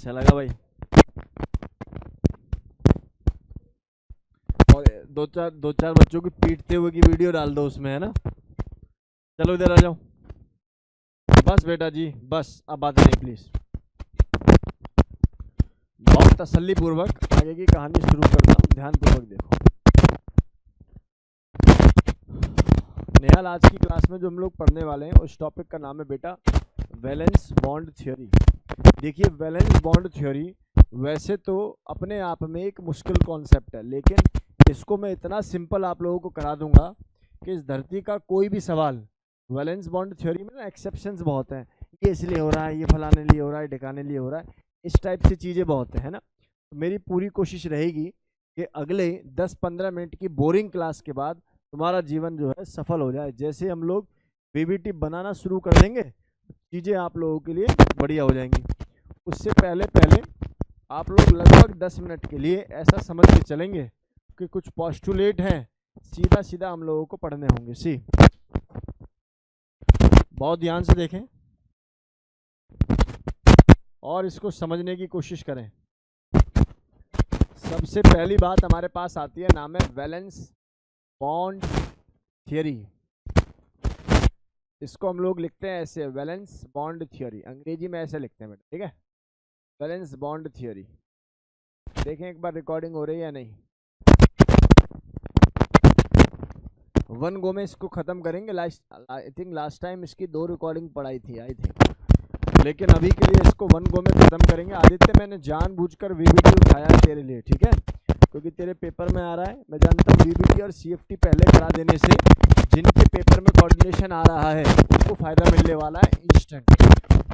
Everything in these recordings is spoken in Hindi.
अच्छा लगा भाई। और दो चार बच्चों की पीटते हुए की वीडियो डाल दो उसमें, है ना। चलो इधर आ जाओ। बस बेटा जी बस, अब बात नहीं प्लीज। बहुत तसल्ली पूर्वक आगे की कहानी शुरू करता हूँ, ध्यान पूर्वक देखो। नेहाल, आज की क्लास में जो हम लोग पढ़ने वाले हैं उस टॉपिक का नाम है बेटा वैलेंस बॉन्ड थ्योरी। देखिए, वैलेंस बॉन्ड थ्योरी वैसे तो अपने आप में एक मुश्किल कॉन्सेप्ट है, लेकिन इसको मैं इतना सिंपल आप लोगों को करा दूंगा कि इस धरती का कोई भी सवाल, वैलेंस बॉन्ड थ्योरी में ना एक्सेप्शंस बहुत हैं, ये इसलिए हो रहा है, ये फलाने लिए हो रहा है, ढिकाने लिए हो रहा है, इस टाइप से चीज़ें बहुत है ना। तो मेरी पूरी कोशिश रहेगी कि अगले 10-15 मिनट की बोरिंग क्लास के बाद तुम्हारा जीवन जो है सफल हो जाए। जैसे हम लोग वीबीटी बनाना शुरू कर देंगे, चीज़ें आप लोगों के लिए बढ़िया हो जाएंगी। उससे पहले पहले आप लोग लगभग 10 मिनट के लिए ऐसा समझ के चलेंगे कि कुछ पोस्टुलेट हैं, सीधा सीधा हम लोगों को पढ़ने होंगे। सी, बहुत ध्यान से देखें और इसको समझने की कोशिश करें। सबसे पहली बात हमारे पास आती है, नाम है वैलेंस बॉन्ड थियरी। इसको हम लोग लिखते हैं ऐसे, वैलेंस बॉन्ड थ्योरी, अंग्रेजी में ऐसे लिखते हैं बेटा, ठीक है, वैलेंस बॉन्ड थ्योरी। देखें एक बार रिकॉर्डिंग हो रही है या नहीं। वन गो में इसको खत्म करेंगे। आई थिंक लास्ट टाइम इसकी 2 रिकॉर्डिंग पढ़ाई थी आई थिंक, लेकिन अभी के लिए इसको वन गो में खत्म करेंगे। आदित्य, मैंने जानबूझकर वीबीटी उठाया है तेरे लिए, ठीक है, क्योंकि तेरे पेपर में आ रहा है। मैं जानता हूँ वीबीटी और सीएफटी पहले करा देने से जिनके पेपर में कोऑर्डिनेशन आ रहा है उनको फायदा मिलने वाला है इंस्टेंट,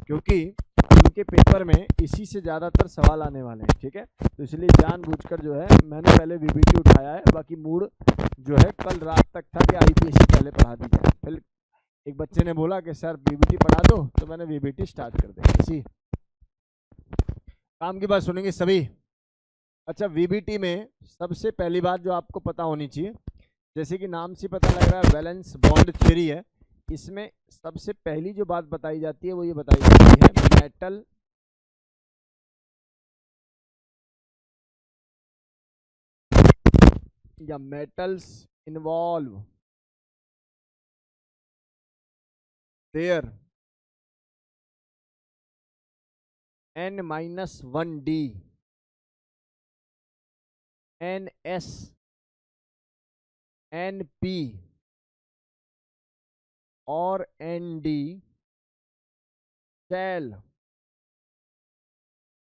क्योंकि उनके पेपर में इसी से ज़्यादातर सवाल आने वाले हैं, ठीक है। तो इसलिए जानबूझकर जो है मैंने पहले वीबीटी उठाया है। बाकी मूड जो है कल रात तक था कि आईपीएससी पहले पढ़ा दी जाए। फिर एक बच्चे ने बोला कि सर वीबीटी पढ़ा दो, तो मैंने वीबीटी स्टार्ट कर दी। इसी काम की बात सुनेंगे सभी। अच्छा, वीबीटी में सबसे पहली बात जो आपको पता होनी चाहिए, जैसे कि नाम से पता लग रहा है वैलेंस बॉन्ड थ्योरी है, इसमें सबसे पहली जो बात बताई जाती है वो ये बताई जाती है, मेटल या metals involve there N-1D NS NP और ND shell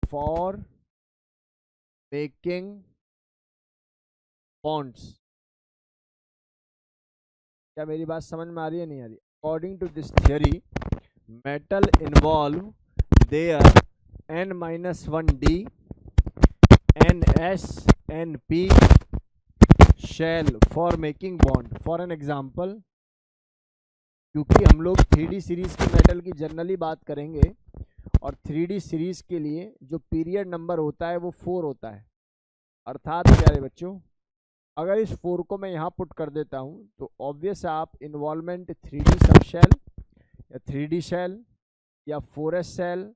for making bonds। क्या मेरी बात समझ में आ रही है नहीं आ रही? According to this theory, metal involve there N-1D NS NP shell for making bond। For an example, क्योंकि हम लोग 3D सीरीज की मेटल की जनरली बात करेंगे और 3D सीरीज के लिए जो पीरियड नंबर होता है वो 4 होता है। अर्थात प्यारे बच्चों, अगर इस 4 को मैं यहाँ पुट कर देता हूँ तो ऑब्वियस आप इन्वॉल्वमेंट 3D सब शेल या 3D शेल या 4S शेल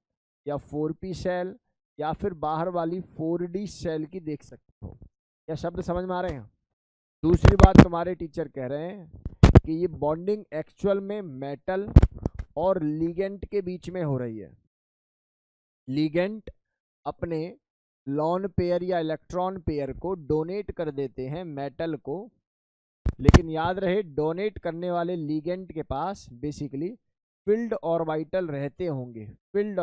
या 4P शेल या फिर बाहर वाली 4D शेल की देख सकते हो। क्या शब्द समझ में आ रहे हैं? दूसरी बात, तुम्हारे टीचर कह रहे हैं कि ये बॉन्डिंग एक्चुअल में मेटल और लिगेंड के बीच में हो रही है। लिगेंड अपने लॉन पेयर या इलेक्ट्रॉन पेयर को डोनेट कर देते हैं मेटल को, लेकिन याद रहे डोनेट करने वाले लिगेंड के पास बेसिकली फील्ड ऑर्बिटल रहते होंगे। फील्ड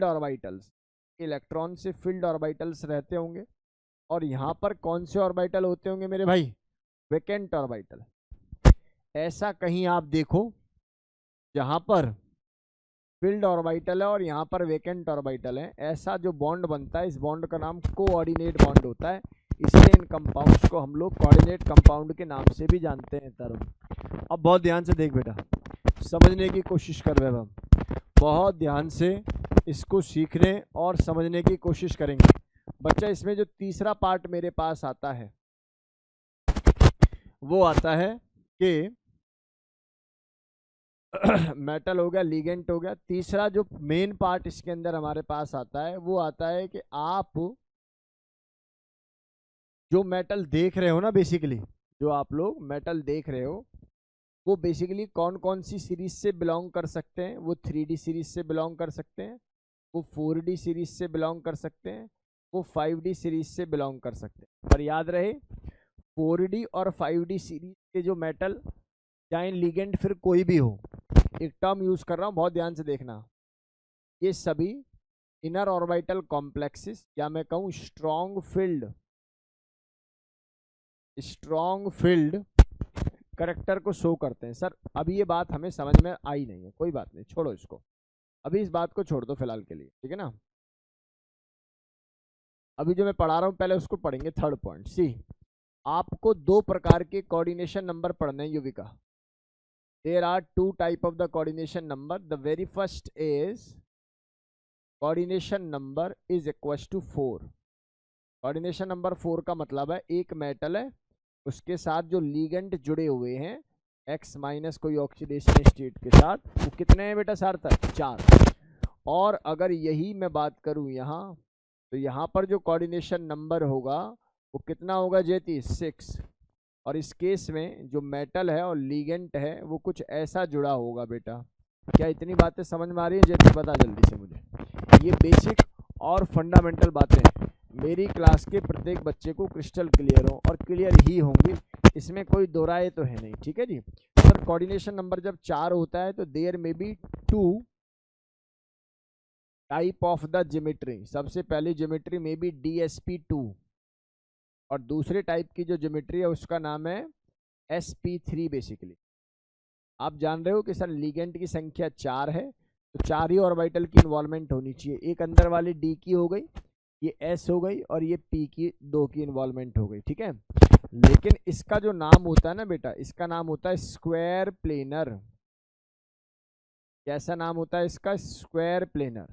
ऑर्बिटल्स, इलेक्ट्रॉन से फील्ड ऑर्बिटल्स रहते होंगे। और यहाँ पर कौन से ऑर्बिटल होते होंगे मेरे भाई? Vacant orbital. ऐसा कहीं आप देखो जहाँ पर फील्ड ऑर्बिटल है और यहाँ पर वैकेंट ऑर्बिटल है, ऐसा जो बॉन्ड बनता है, इस बॉन्ड का नाम कोऑर्डिनेट बॉन्ड होता है। इसलिए इन कंपाउंड्स को हम लोग कोऑर्डिनेट कंपाउंड के नाम से भी जानते हैं तरुण। अब बहुत ध्यान से देख बेटा, समझने की कोशिश कर रहे हम, बहुत ध्यान से इसको सीखने और समझने की कोशिश करेंगे। बच्चा, इसमें जो तीसरा पार्ट मेरे पास आता है वो आता है कि मेटल हो गया, लिगेंट हो गया। तीसरा जो मेन पार्ट इसके अंदर हमारे पास आता है वो आता है कि आप जो मेटल देख रहे हो ना, बेसिकली जो आप लोग मेटल देख रहे हो वो बेसिकली कौन कौन सी सीरीज से बिलोंग कर सकते हैं। वो 3D सीरीज से बिलोंग कर सकते हैं, वो 4D सीरीज से बिलोंग कर सकते हैं, वो 5D सीरीज से बिलोंग कर सकते हैं। पर याद रहे 4D और 5D सीरीज के जो मेटल, चाहे लिगेंड फिर कोई भी हो, एक टर्म यूज कर रहा हूं, बहुत ध्यान से देखना, ये सभी इनर ऑर्बिटल कॉम्प्लेक्सेस या मैं कहूं स्ट्रॉन्ग फील्ड करेक्टर को शो करते हैं। सर अभी ये बात हमें समझ में आई नहीं है, कोई बात नहीं, छोड़ो इसको, अभी इस बात को छोड़ दो फिलहाल के लिए, ठीक है ना। अभी जो मैं पढ़ा रहा हूं पहले उसको पढ़ेंगे। थर्ड पॉइंट सी, आपको दो प्रकार के कोऑर्डिनेशन नंबर पढ़ने हैं Yuvika. There are two type of the coordination number. The very first is coordination number is equal to 4। Coordination number 4 का मतलब है एक मेटल है, उसके साथ जो लीगेंड जुड़े हुए हैं x माइनस कोई ऑक्सीडेशन स्टेट के साथ, वो कितने हैं बेटा सार्थक? 4। और अगर यही मैं बात करूं यहाँ, तो यहाँ पर जो कोऑर्डिनेशन नंबर होगा वो कितना होगा जेती? 6। और इस केस में जो मेटल है और लीगेंट है वो कुछ ऐसा जुड़ा होगा बेटा। क्या इतनी बातें समझ में आ रही है जेती? बता जल्दी से मुझे। ये बेसिक और फंडामेंटल बातें मेरी क्लास के प्रत्येक बच्चे को क्रिस्टल क्लियर हो, और क्लियर ही होंगी, इसमें कोई दो राय तो है नहीं, ठीक है जी। सर कोऑर्डिनेशन नंबर जब 4 होता है तो देयर में be 2 type of the geometry. सबसे पहली ज्योमेट्री में बी DSP2, और दूसरे टाइप की जो ज्योमेट्री है उसका नाम है SP3। बेसिकली आप जान रहे हो कि सर लिगेंड की संख्या 4 है, तो 4 ही ऑर्बिटल की इन्वॉल्वमेंट होनी चाहिए। एक अंदर वाली D की हो गई, ये S हो गई, और ये P की 2 की इन्वॉल्वमेंट हो गई, ठीक है। लेकिन इसका जो नाम होता है ना बेटा, इसका नाम होता है स्क्वायर प्लेनर। कैसा नाम होता है इसका? Square planar.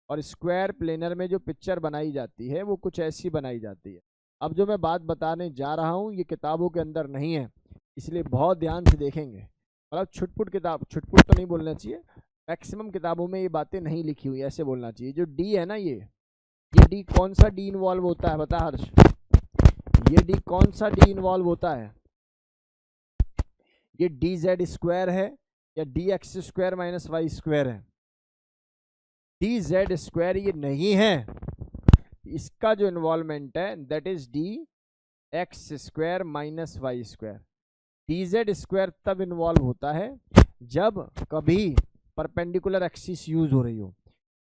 और स्क्वायर प्लेनर में जो पिक्चर बनाई जाती है वो कुछ ऐसी बनाई जाती है। अब जो मैं बात बताने जा रहा हूँ ये किताबों के अंदर नहीं है, इसलिए बहुत ध्यान से देखेंगे। मतलब छुटपुट किताब, छुटपुट तो नहीं बोलना चाहिए, मैक्सिमम किताबों में ये बातें नहीं लिखी हुई, ऐसे बोलना चाहिए। जो डी है ना, ये डी कौन सा डी इन्वॉल्व होता है बता हर्ष? ये डी कौन सा डी इन्वॉल्व होता है? ये DZ स्क्वायर है या DX square minus Y square है? DZ स्क्वायर ये नहीं है, इसका जो इन्वॉल्वमेंट है that is DX square minus Y square. DZ square तब इन्वॉल्व होता है जब कभी परपेंडिकुलर एक्सिस यूज हो रही हो,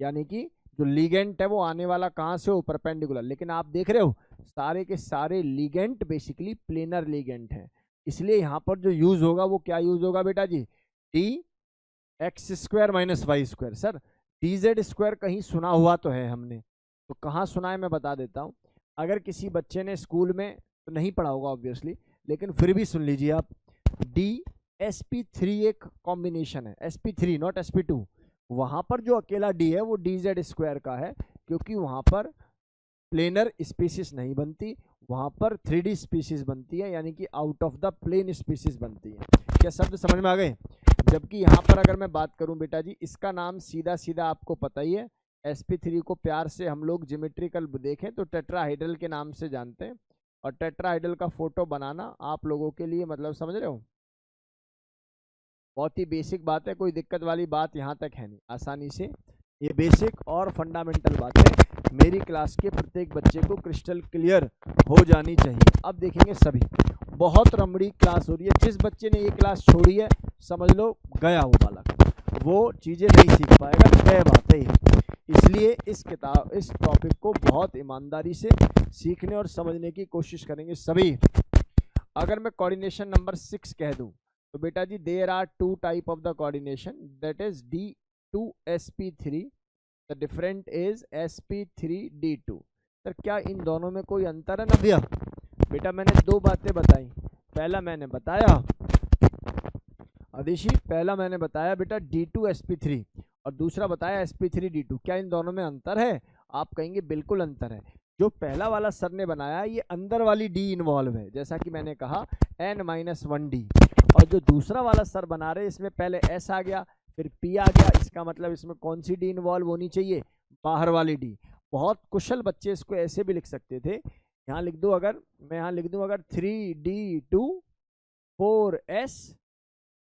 यानी कि जो लिगेंट है वो आने वाला कहाँ से हो? परपेंडिकुलर। लेकिन आप देख रहे हो सारे के सारे लिगेंट बेसिकली प्लेनर लिगेंट हैं, इसलिए यहाँ पर जो यूज होगा वो क्या यूज होगा बेटा जी? DX square minus Y square. Sir DZ square कहीं सुना हुआ तो है हमने, तो कहाँ सुना है मैं बता देता हूँ। अगर किसी बच्चे ने स्कूल में तो नहीं पढ़ा होगा ऑब्वियसली, लेकिन फिर भी सुन लीजिए आप। DSP3 एक कॉम्बिनेशन है, SP3 नॉट SP2। वहाँ पर जो अकेला D है वो DZ स्क्वायर का है, क्योंकि वहाँ पर प्लेनर स्पीसीज नहीं बनती, वहाँ पर 3D स्पीसीज बनती है, यानी कि out of the plane species बनती है। क्या शब्द समझ में आ गए? जबकि यहाँ पर अगर मैं बात करूँ बेटा जी, इसका नाम सीधा सीधा आपको पता ही है, SP3 को प्यार से हम लोग ज्योमेट्रिकल देखें तो टेट्राहाइड्रल के नाम से जानते हैं। और टेट्राहाइड्रल का फोटो बनाना आप लोगों के लिए मतलब समझ रहे हो बहुत ही बेसिक बात है, कोई दिक्कत वाली बात यहाँ तक है नहीं। आसानी से ये बेसिक और फंडामेंटल बातें मेरी क्लास के प्रत्येक बच्चे को क्रिस्टल क्लियर हो जानी चाहिए। अब देखेंगे सभी, बहुत रमड़ी क्लास हो रही है, जिस बच्चे ने ये क्लास छोड़ी है समझ लो गया वो बालक, वो चीज़ें नहीं सीख पाएगा, तय बात है। इसलिए इस टॉपिक को बहुत ईमानदारी से सीखने और समझने की कोशिश करेंगे सभी। अगर मैं कोऑर्डिनेशन नंबर 6 कह दूं तो बेटा जी there are 2 type of the coordination, that is D2SP3, the different is SP3D2। Sir क्या इन दोनों में कोई अंतर है ना भैया? बेटा मैंने 2 बातें बताई। पहला मैंने बताया आदिशी, पहला मैंने बताया बेटा D2SP3 और दूसरा बताया SP3D2। क्या इन दोनों में अंतर है? आप कहेंगे बिल्कुल अंतर है। जो पहला वाला सर ने बनाया ये अंदर वाली D इन्वॉल्व है, जैसा कि मैंने कहा N-1D, और जो दूसरा वाला सर बना रहे इसमें पहले एस आ गया फिर पी आ गया, इसका मतलब इसमें कौन सी डी इन्वॉल्व होनी चाहिए, बाहर वाली डी। बहुत कुशल बच्चे इसको ऐसे भी लिख सकते थे, यहाँ लिख दो, अगर मैं यहाँ लिख दूं अगर 3D2 4S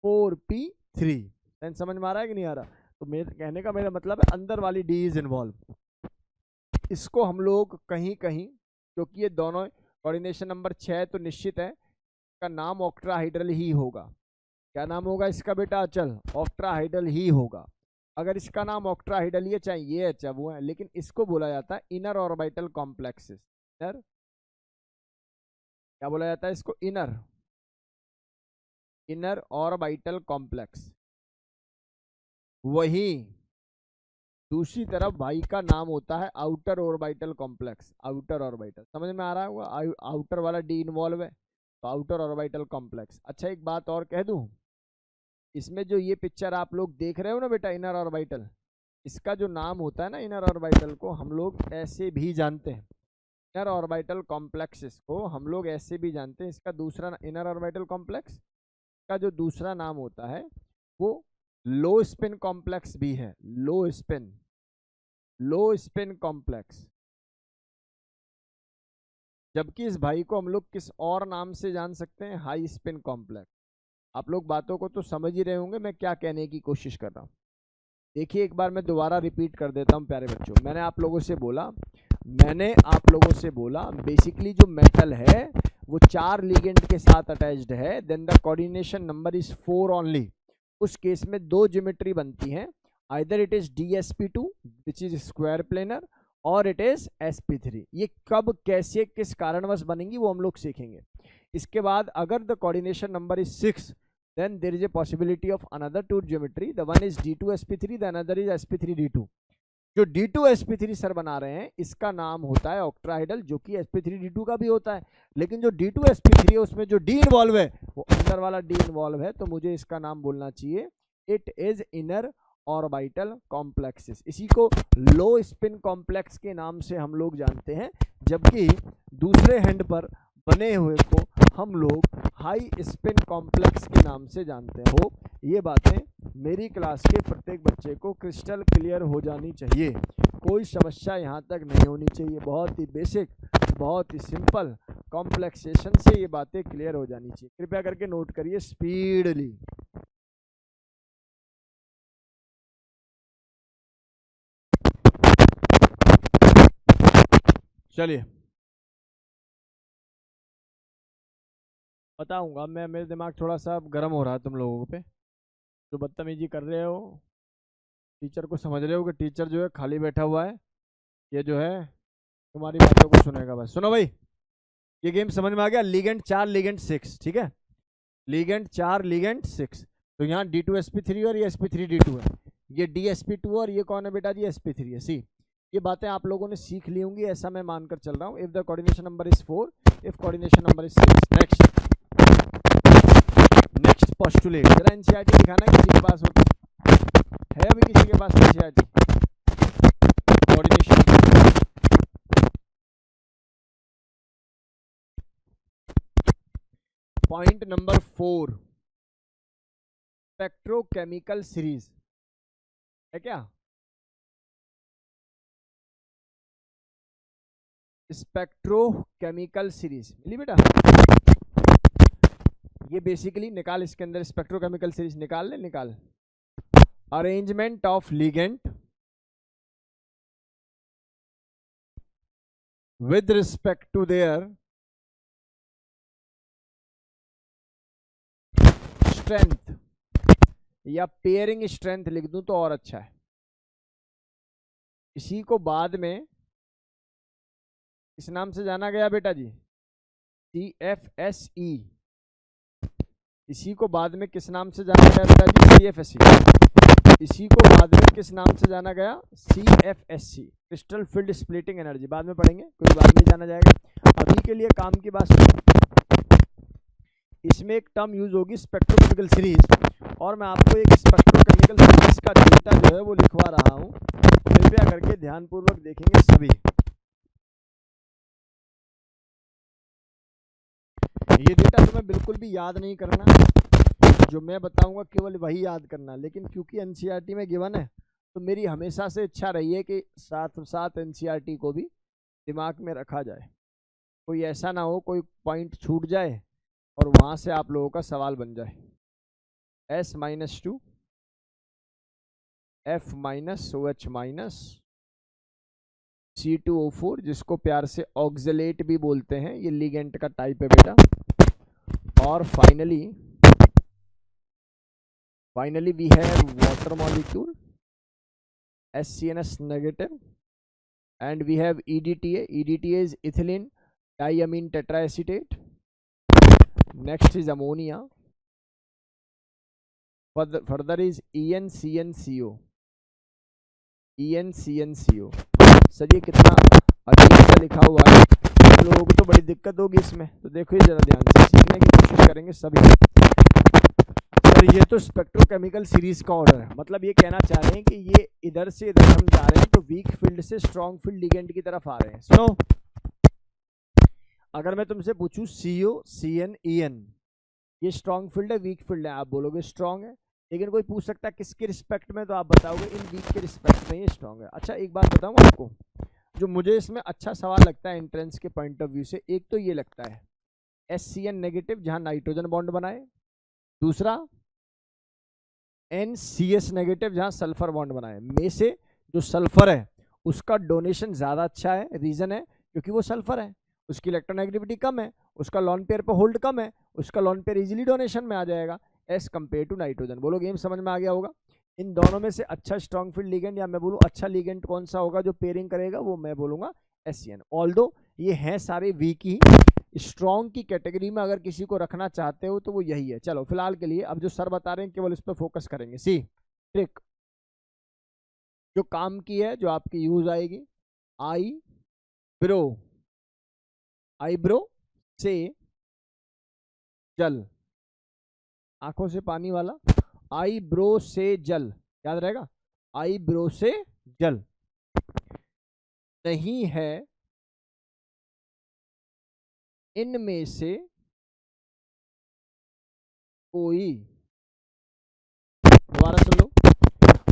4P3, समझ में आ रहा है कि नहीं आ रहा? तो मेरे कहने का मेरा मतलब है अंदर वाली डी इज इन्वॉल्व। इसको हम लोग कहीं कहीं, क्योंकि ये दोनों कोऑर्डिनेशन नंबर 6 तो निश्चित है, इसका नाम ऑक्ट्राहाइड्रल ही होगा। क्या नाम होगा इसका बेटा? अचल ऑक्ट्राहाइड्रल ही होगा। अगर इसका नाम ऑक्ट्राहाइड्रल ये चाहे ये अच्छा वो है, लेकिन इसको बोला जाता है इनर ऑर्बिटल कॉम्प्लेक्सेस। इनर क्या बोला जाता है इसको? Inner orbital complex. वही दूसरी तरफ भाई का नाम होता है outer orbital complex. Outer orbital समझ में आ रहा होगा, आउटर वाला डी इन्वॉल्व है तो आउटर ऑर्बिटल कॉम्प्लेक्स। अच्छा एक बात और कह दूं, इसमें जो ये पिक्चर आप लोग देख रहे हो ना बेटा इनर ऑर्बिटल, इसका जो नाम होता है ना इनर ऑर्बिटल को हम लोग ऐसे भी जानते हैं, इनर ऑर्बिटल कॉम्प्लेक्सेस को हम लोग ऐसे भी जानते हैं। इसका दूसरा इनर ऑर्बिटल कॉम्प्लेक्स का जो दूसरा नाम होता है वो लो स्पिन कॉम्प्लेक्स भी है। लो स्पिन कॉम्प्लेक्स। जबकि इस भाई को हम लोग किस और नाम से जान सकते हैं? High spin complex. आप लोग बातों को तो समझ ही रहे होंगे मैं क्या कहने की कोशिश कर रहा हूँ। देखिए एक बार मैं दोबारा रिपीट कर देता हूँ प्यारे बच्चों। मैंने आप लोगों से बोला बेसिकली जो मेटल है वो 4 लिगेंड के साथ अटैच्ड है, then the coordination number is 4 only. उस केस में 2 ज्योमेट्री बनती हैं, either it is DsP2 which is square planar और इट इज sp3। ये कब कैसे किस कारणवश बनेंगी वो हम लोग सीखेंगे। इसके बाद अगर the coordination number is 6 then there is a possibility of another 2 geometry, the one is D2sp3 the another is sp3d2। जो D2sp3 सर बना रहे हैं इसका नाम होता है ऑक्ट्राहाइड्रल, जो कि sp3d2 का भी होता है, लेकिन जो D2sp3 है उसमें जो D इन्वॉल्व है वो अंदर वाला D इन्वॉल्व है, तो मुझे इसका नाम बोलना चाहिए it is inner orbital complexes. इसी को लो स्पिन कॉम्प्लेक्स के नाम से हम लोग जानते हैं, जबकि दूसरे हैंड पर बने हुए को हम लोग हाई स्पिन कॉम्प्लेक्स के नाम से जानते हो। ये बातें मेरी क्लास के प्रत्येक बच्चे को क्रिस्टल क्लियर हो जानी चाहिए, कोई समस्या यहाँ तक नहीं होनी चाहिए। बहुत ही बेसिक, बहुत ही सिंपल कॉम्प्लेक्सेशन से ये बातें क्लियर हो जानी चाहिए। कृपया करके नोट करिए स्पीडली। चलिए बताऊंगा मैं, मेरे दिमाग थोड़ा सा गर्म हो रहा है तुम लोगों पे, जो बदतमीजी कर रहे हो टीचर को समझ रहे हो कि टीचर जो है खाली बैठा हुआ है, ये जो है तुम्हारी बातों को सुनेगा बस। सुनो भाई, ये गेम समझ में आ गया? लिगेंड 4 लिगेंड 6, ठीक है, लिगेंड 4 लिगेंड 6। तो यहाँ D2sp3 और ये sp3d2 है, ये DsP2 और ये कौन है बेटा जी? sp3 है। सी ये बातें आप लोगों ने सीख ली होंगी ऐसा मैं मानकर चल रहा हूँ। If the coordination number is 4, if coordination number is 6। Next postulate. जरा एनसीईआरटी दिखाना किसी के पास हो है? अभी किसी के पास NCERT coordination? Point number 4 spectrochemical series है क्या? स्पेक्ट्रोकेमिकल सीरीज मिली बेटा? ये बेसिकली निकाल, इसके अंदर स्पेक्ट्रोकेमिकल सीरीज निकाल ले, निकाल। Arrangement of ligand with respect to their strength, या पेयरिंग स्ट्रेंथ लिख दूं तो और अच्छा है। इसी को बाद में इस नाम से जाना गया बेटा जी, CFSE। इसी को बाद में किस नाम से जाना गया बेटा जी? CFSE। इसी को बाद में किस नाम से जाना गया? CFSC, crystal field splitting energy. बाद में पढ़ेंगे, कोई बाद में जाना जाएगा। अभी के लिए काम की बात सुनो, इसमें एक टर्म यूज होगी स्पेक्ट्रोकेमिकल सीरीज, और मैं आपको एक स्पेक्ट्रोकेमिकल सीरीज का डेटा जो है वो लिखवा रहा हूँ, कृपया करके ध्यानपूर्वक देखेंगे सभी। ये डेटा तुम्हें बिल्कुल भी याद नहीं करना, जो मैं बताऊंगा केवल वही याद करना, लेकिन क्योंकि एनसीईआरटी में गिवन है तो मेरी हमेशा से इच्छा रही है कि साथ साथ एनसीईआरटी को भी दिमाग में रखा जाए, कोई ऐसा ना हो कोई पॉइंट छूट जाए और वहां से आप लोगों का सवाल बन जाए। S-2 F-OH- C2O4, जिसको प्यार से ऑक्जेलेट भी बोलते हैं, ये लिगेंड का टाइप है बेटा। और finally we have water molecule SCNS negative, and we have EDTA. EDTA is ethylene diamine tetraacetate. Next is ammonia. Further is EnCnCO. Sir ये कितना अजीब सा लिखा हुआ है, आप लोगों को तो बड़ी दिक्कत होगी इसमें, तो देखो ये जरा ध्यान से सीखने की कोशिश करेंगे सभी। सर ये तो स्पेक्ट्रोकेमिकल सीरीज का ऑर्डर है, मतलब ये कहना चाह रहे हैं कि ये इधर से इधर हम जा रहे हैं तो वीक फील्ड से स्ट्रॉन्ग फील्ड लिगेंड की तरफ आ रहे हैं। सुनो, अगर मैं तुमसे पूछूं COCN ये स्ट्रॉन्ग फील्ड है वीक फील्ड है, आप बोलोगे स्ट्रॉन्ग है, लेकिन कोई पूछ सकता है किसके रिस्पेक्ट में, तो आप बताओगे इन वीक के रिस्पेक्ट में ये स्ट्रॉन्ग है। अच्छा एक बात बताऊं आपको, जो मुझे इसमें अच्छा सवाल लगता है एंट्रेंस के पॉइंट ऑफ व्यू से, एक तो ये लगता है SCN नेगेटिव जहां नाइट्रोजन बॉन्ड बनाए, दूसरा NCS नेगेटिव जहां सल्फर बॉन्ड बनाए। में से जो सल्फर है उसका डोनेशन ज्यादा अच्छा है, रीजन है क्योंकि वो सल्फर है, उसकी इलेक्ट्रोनेगेटिविटी कम है, उसका लॉन पेयर पे होल्ड कम है, उसका लॉन पेयर इजीली डोनेशन में आ जाएगा एज कंपेयर टू नाइट्रोजन। बोलो गेम समझ में आ गया होगा। इन दोनों में से अच्छा स्ट्रॉन्ग फील्ड लिगेंड या मैं बोलूँ अच्छा लिगेंड कौन सा होगा जो पेयरिंग करेगा, वो मैं बोलूंगा SCN। ऑल्दो ये हैं सारे वीक ही, स्ट्रॉन्ग की कैटेगरी में अगर किसी को रखना चाहते हो तो वो यही है। चलो फिलहाल के लिए अब जो सर बता रहे हैं केवल इस पर फोकस करेंगे। सी ट्रिक जो काम की है, जो आपकी यूज आएगी, आईब्रो से जल, आंखों से पानी वाला, आईब्रो से जल, याद रहेगा, आईब्रो से जल नहीं है इनमें से कोई, दोबारा सुन लो,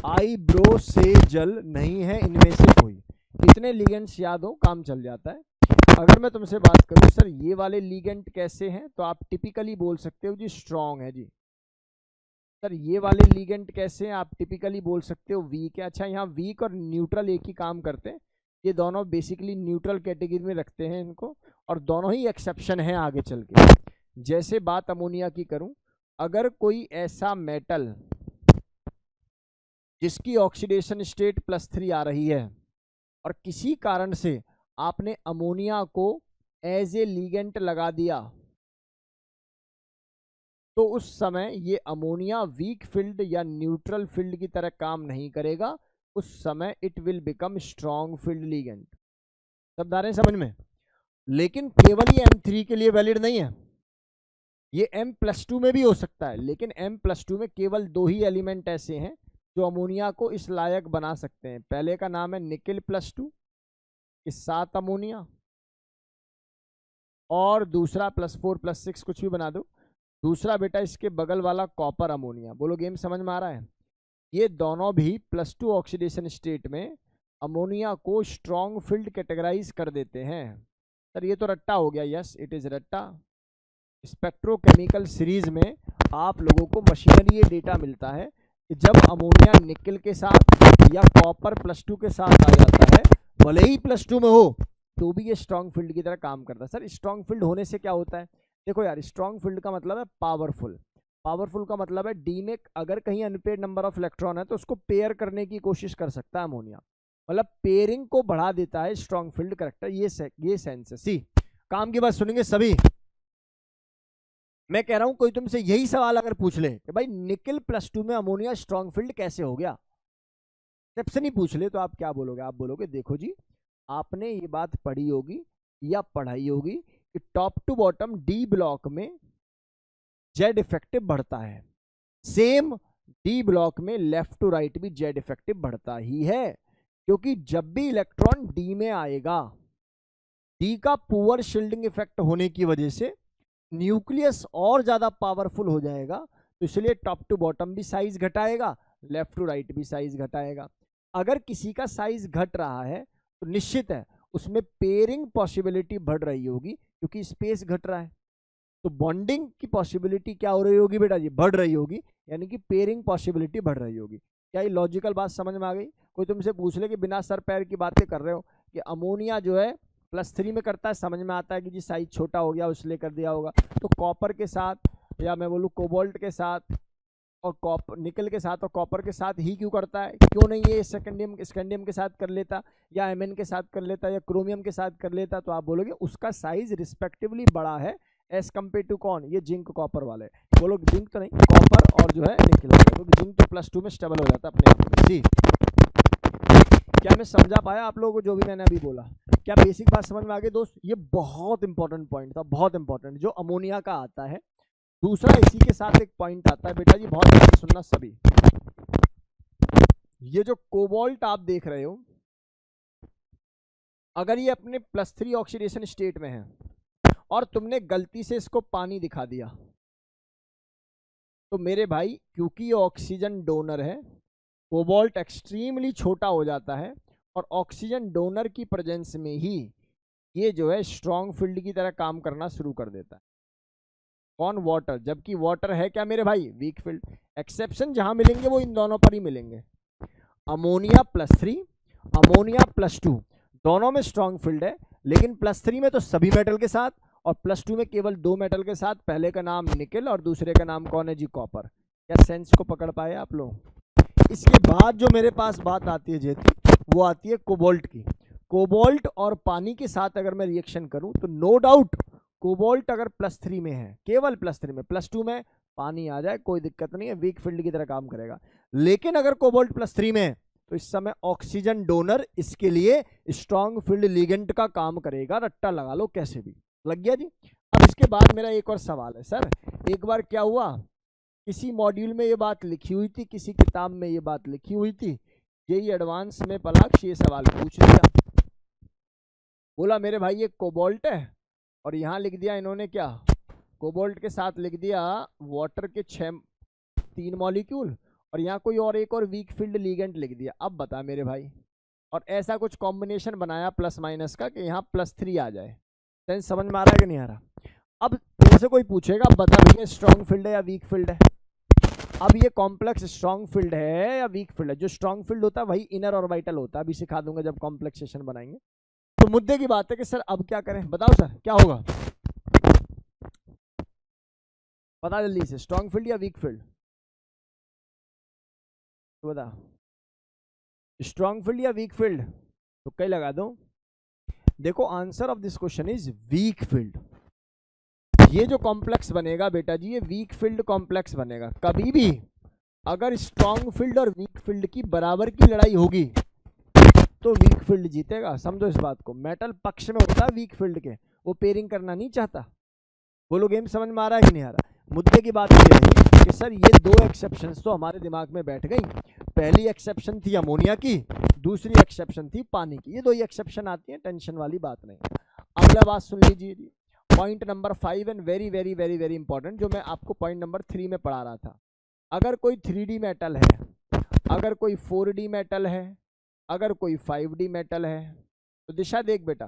आईब्रो से जल नहीं है इनमें से कोई। इतने लिगेंड्स याद हो काम चल जाता है। अगर मैं तुमसे बात करूं सर ये वाले लिगेंड कैसे हैं, तो आप टिपिकली बोल सकते हो जी स्ट्रॉन्ग है जी। सर ये वाले लिगेंड कैसे हैं, आप टिपिकली बोल सकते हो वीक है। अच्छा यहाँ वीक और न्यूट्रल एक ही काम करते हैं, ये दोनों बेसिकली न्यूट्रल कैटेगरी में रखते हैं इनको, और दोनों ही एक्सेप्शन हैं आगे चल के। जैसे बात अमोनिया की करूं, अगर कोई ऐसा मेटल जिसकी ऑक्सीडेशन स्टेट +3 आ रही है और किसी कारण से आपने अमोनिया को एज ए लिगेंड लगा दिया, तो उस समय ये अमोनिया वीक फील्ड या न्यूट्रल फील्ड की तरह काम नहीं करेगा, उस समय it will become strong field ligand. सब आ रहे हैं समझ में। लेकिन केवल ये M3 के लिए वैलिड नहीं है, ये M+2 में भी हो सकता है, लेकिन M+2 में केवल 2 ही एलिमेंट ऐसे हैं जो अमोनिया को इस लायक बना सकते हैं। पहले का नाम है निकेल +2 इस 7 अमोनिया, और दूसरा +4 +6 कुछ भी बना दो, दूसरा बेटा इसके बगल वाला कॉपर अमोनिया। बोलो गेम समझ में आ रहा है। ये दोनों भी +2 ऑक्सीडेशन स्टेट में अमोनिया को स्ट्रॉन्ग फील्ड कैटेगराइज कर देते हैं। सर ये तो रट्टा हो गया, यस इट इज रट्टा। स्पेक्ट्रोकेमिकल सीरीज में आप लोगों को मशीनरी ये डेटा मिलता है कि जब अमोनिया निकेल के साथ या कॉपर +2 के साथ आ जाता है, भले ही +2 में हो तो भी ये स्ट्रॉन्ग फील्ड की तरह काम करता है। सर स्ट्रॉन्ग फील्ड होने से क्या होता है, देखो यार स्ट्रॉन्ग फील्ड का मतलब है पावरफुल, पावरफुल का मतलब है डी में अगर कहीं अनपेयर्ड नंबर ऑफ इलेक्ट्रॉन है तो उसको पेयर करने की कोशिश कर सकता है अमोनिया, मतलब पेयरिंग को बढ़ा देता है स्ट्रॉन्ग फील्ड करेक्टर। ये सेंस है। सी काम की बात सुनेंगे सभी। मैं कह रहा हूं कोई तुमसे यही सवाल अगर पूछ ले कि भाई निकेल +2 में अमोनिया स्ट्रॉन्ग फील्ड कैसे हो गया, स्टेप से नहीं पूछ ले, तो आप क्या बोलोगे, आप बोलोगे देखो जी आपने ये बात पढ़ी होगी या पढ़ाई होगी कि top to bottom D block में जेड इफेक्टिव बढ़ता है, सेम डी ब्लॉक में लेफ्ट टू राइट भी जेड इफेक्टिव बढ़ता ही है, क्योंकि जब भी इलेक्ट्रॉन डी में आएगा, डी का पुअर शील्डिंग इफेक्ट होने की वजह से न्यूक्लियस और ज्यादा पावरफुल हो जाएगा, तो इसलिए टॉप टू बॉटम भी साइज घटाएगा, लेफ्ट टू राइट भी साइज घटाएगा। अगर किसी का साइज घट रहा है तो निश्चित है उसमें पेयरिंग पॉसिबिलिटी बढ़ रही होगी, क्योंकि स्पेस घट रहा है। तो बॉन्डिंग की पॉसिबिलिटी क्या हो रही होगी बेटा जी, बढ़ रही होगी, यानी कि पेयरिंग पॉसिबिलिटी बढ़ रही होगी। क्या ये लॉजिकल बात समझ में आ गई? कोई तुमसे पूछ ले कि बिना सर पैर की बातें कर रहे हो कि अमोनिया जो है +3 में करता है, समझ में आता है कि जी साइज छोटा हो गया इसलिए कर दिया होगा। तो कॉपर के साथ, या मैं बोलूँ कोबाल्ट के साथ और कॉपर, निकल के साथ और कॉपर के साथ ही क्यों करता है? क्यों नहीं ये स्कैंडियम के साथ कर लेता, या एमएन के साथ कर लेता, या क्रोमियम के साथ कर लेता? तो आप बोलोगे उसका साइज रिस्पेक्टिवली बड़ा है एज कम्पेयर टू कौन? ये जिंक कॉपर वाले। बोलो जिंक तो नहीं, कॉपर और जो है निकल हो गया, क्योंकि जिंक तो +2 में स्टेबल हो जाता है अपने आप में। जी, क्या मैं समझा पाया आप लोगों को जो भी मैंने अभी बोला? क्या बेसिक बात समझ में आ गई दोस्त? ये बहुत इंपॉर्टेंट पॉइंट था, बहुत इंपॉर्टेंट, जो अमोनिया का आता है। दूसरा इसी के साथ एक पॉइंट आता है बेटा जी, बहुत ध्यान से सुनना सभी। ये जो कोबाल्ट आप देख रहे हो, अगर ये अपने +3 ऑक्सीडेशन स्टेट में है और तुमने गलती से इसको पानी दिखा दिया, तो मेरे भाई क्योंकि ये ऑक्सीजन डोनर है, कोबाल्ट एक्सट्रीमली छोटा हो जाता है और ऑक्सीजन डोनर की प्रेजेंस में ही ये जो है स्ट्रॉन्ग फील्ड की तरह काम करना शुरू कर देता है। कौन? वाटर। जबकि वाटर है क्या मेरे भाई? Weak field. एक्सेप्शन जहां मिलेंगे वो इन दोनों पर ही मिलेंगे। अमोनिया +3, अमोनिया +2 दोनों में स्ट्रॉन्ग फील्ड है, लेकिन +3 में तो सभी मेटल के साथ और +2 में केवल 2 मेटल के साथ। पहले का नाम निकेल और दूसरे का नाम कौन है जी? कॉपर। क्या सेंस को पकड़ पाए आप लोग? इसके बाद जो मेरे पास बात आती है जेती, वो आती है कोबाल्ट की। कोबाल्ट और पानी के साथ अगर मैं रिएक्शन करूं तो नो डाउट कोबाल्ट अगर +3 में है, केवल +3 में, +2 में पानी आ जाए कोई दिक्कत नहीं है, वीक फील्ड की तरह काम करेगा। लेकिन अगर कोबाल्ट +3 में है तो इस समय ऑक्सीजन डोनर इसके लिए स्ट्रॉन्ग फील्ड लिगेंड का काम करेगा। रट्टा लगा लो कैसे भी। लग गया जी? अब इसके बाद मेरा एक और सवाल है, सर एक बार क्या हुआ, किसी मॉड्यूल में ये बात लिखी हुई थी, किसी किताब में ये बात लिखी हुई थी, यही एडवांस में पलाक्ष ये सवाल पूछ लिया, बोला मेरे भाई ये कोबाल्ट है और यहाँ लिख दिया इन्होंने क्या? कोबाल्ट के साथ लिख दिया वाटर के 3 मॉलिक्यूल और यहाँ कोई और एक और वीक फील्ड लिगेंड लिख दिया। अब बता मेरे भाई, और ऐसा कुछ कॉम्बिनेशन बनाया प्लस माइनस का कि यहाँ +3 आ जाए। सेंस समझ में आ रहा है कि नहीं आ रहा? अब जैसे कोई पूछेगा बता भैया स्ट्रॉन्ग फील्ड है या वीक फील्ड है? अब ये कॉम्प्लेक्स स्ट्रॉन्ग फील्ड है या वीक फील्ड है? जो स्ट्रॉन्ग फील्ड होता है वही इनर ऑर्बिटल होता है, अभी सिखा दूंगा जब कॉम्प्लेक्स सेशन बनाएंगे। तो मुद्दे की बात है कि सर अब क्या करें, बताओ सर क्या होगा? बता जल्दी से, स्ट्रॉन्ग फील्ड या वीक फील्ड? तो बता, स्ट्रॉन्ग फील्ड या वीक फील्ड? तो कई लगा दो। देखो answer of this question is weak field. ये जो कॉम्प्लेक्स बनेगा बेटा जी, ये वीक फील्ड कॉम्प्लेक्स बनेगा। कभी भी अगर स्ट्रॉन्ग फील्ड और वीक फील्ड की बराबर की लड़ाई होगी तो वीक फील्ड जीतेगा। समझो इस बात को। मेटल पक्ष में होता है वीक फील्ड के, वो पेयरिंग करना नहीं चाहता। बोलो गेम समझ में आ रहा है कि नहीं आ रहा? मुद्दे की बात ये है कि सर ये 2 एक्सेप्शंस तो हमारे दिमाग में बैठ गई। पहली एक्सेप्शन थी अमोनिया की, दूसरी एक्सेप्शन थी पानी की। ये 2 ही एक्सेप्शन आती है, टेंशन वाली बात नहीं। अगला बात सुन लीजिए जी, point number 5 and very very very very important, जो मैं आपको पॉइंट नंबर 3 में पढ़ा रहा था। अगर कोई 3D मेटल है, अगर कोई 4D मेटल है, अगर कोई 5D मेटल है, तो दिशा देख बेटा,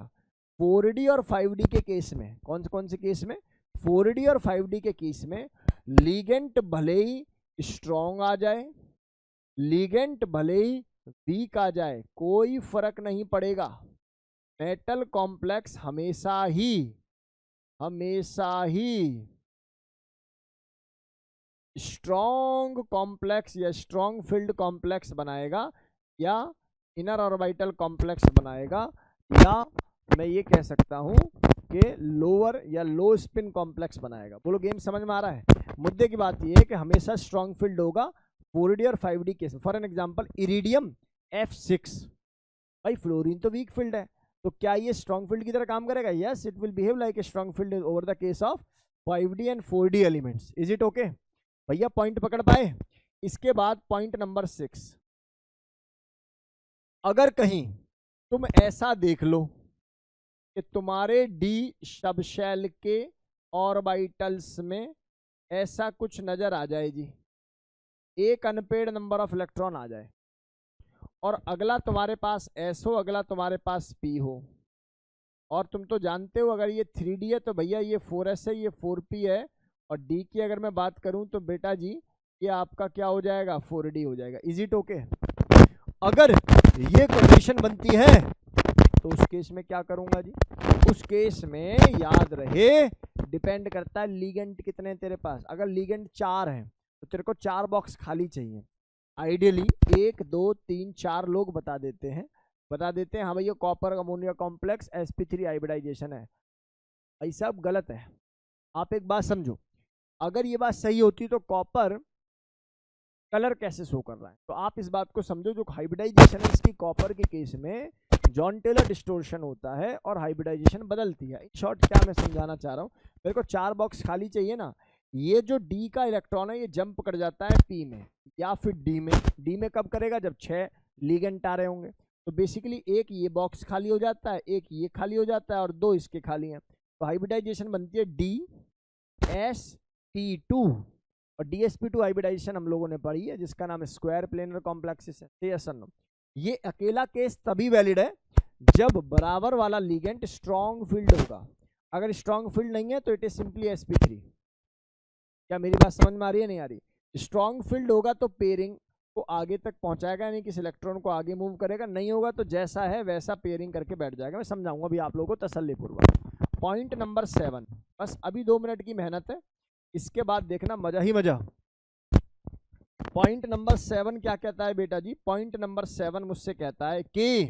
4D और 5D के केस में, कौन से केस में? 4D और 5D के केस में लिगेंड भले ही स्ट्रॉन्ग आ जाए, लिगेंड भले ही वीक आ जाए, कोई फर्क नहीं पड़ेगा। मेटल कॉम्प्लेक्स हमेशा ही स्ट्रॉन्ग कॉम्प्लेक्स या स्ट्रॉन्ग फील्ड कॉम्प्लेक्स बनाएगा, या इनर ऑर्बिटल कॉम्प्लेक्स बनाएगा, या मैं ये कह सकता हूं कि लोअर या लो स्पिन कॉम्प्लेक्स बनाएगा। बोलो गेम समझ में आ रहा है? मुद्दे की बात ये है कि हमेशा स्ट्रॉन्ग फील्ड होगा 4D और 5D केस में। For an example iridium F6, भाई फ्लोरीन तो वीक फील्ड है, तो क्या ये स्ट्रॉन्ग फील्ड की तरह काम करेगा? Yes, it will behave like a strong field over the case of 5D and 4D elements. Is it okay भैया? पॉइंट पकड़ पाए? इसके बाद पॉइंट नंबर 6, अगर कहीं तुम ऐसा देख लो कि तुम्हारे D सबशेल के ऑर्बिटल्स में ऐसा कुछ नजर आ जाए जी, एक अनपेड नंबर ऑफ इलेक्ट्रॉन आ जाए, और अगला तुम्हारे पास S हो, अगला तुम्हारे पास P हो, और तुम तो जानते हो अगर ये 3D है तो भैया ये 4s है, ये 4p है, और D की अगर मैं बात करूं तो बेटा जी ये आपका क्या हो जाएगा, 4d हो जाएगा। Is it okay? अगर ये कंडीशन बनती है तो उस केस में क्या करूंगा जी, उस केस में याद रहे डिपेंड करता है लीगेंड कितने हैं तेरे पास। अगर लीगेंड 4 है तो तेरे को 4 बॉक्स खाली चाहिए। आइडियली 1 2 3 4 लोग बता देते हैं हाँ भैया copper ammonia complex sp3 hybridisation है। भाई साहब गलत है। आप एक बात समझो, अगर ये बात सही होती तो कॉपर कलर कैसे शो कर रहा है, तो आप इस बात को समझो जो हाइब्रिडाइजेशन है इसकी कॉपर के केस में जॉन टेलर डिस्टोर्शन होता है और हाइब्रिडाइजेशन बदलती है। इन शॉर्ट क्या मैं समझाना चाह रहा हूँ, मेरे को 4 बॉक्स खाली चाहिए ना, ये जो डी का इलेक्ट्रॉन है ये जंप कर जाता है पी में या फिर डी में। डी में कब करेगा, जब 6 लिगेंड आ रहे होंगे। तो बेसिकली एक ये बॉक्स खाली हो जाता है, एक ये खाली हो जाता है और 2 इसके खाली हैं। तो हाइब्रिडाइजेशन बनती है DsP2 और DsP2 हाइब्रिडाइजेशन हम लोगों ने पढ़ी है जिसका नाम है स्क्वायर प्लेनर कॉम्प्लेक्स है। ये अकेला केस तभी वैलिड है जब बराबर वाला लिगेंड स्ट्रॉन्ग फील्ड होगा। अगर स्ट्रॉन्ग फील्ड नहीं है तो इट इज सिंपली sp3। क्या मेरी बात समझ में आ रही है, नहीं आ रही? स्ट्रॉन्ग फील्ड होगा तो पेयरिंग को आगे तक पहुंचाएगा, यानी किस इलेक्ट्रॉन को आगे मूव करेगा, नहीं होगा तो जैसा है वैसा पेयरिंग करके बैठ जाएगा। मैं समझाऊंगा अभी आप लोगों को तसल्लीपूर्वक। पॉइंट नंबर 7, बस अभी 2 मिनट की मेहनत है, इसके बाद देखना मजा ही मजा। पॉइंट नंबर 7 क्या कहता है बेटा जी, पॉइंट नंबर 7 मुझसे कहता है कि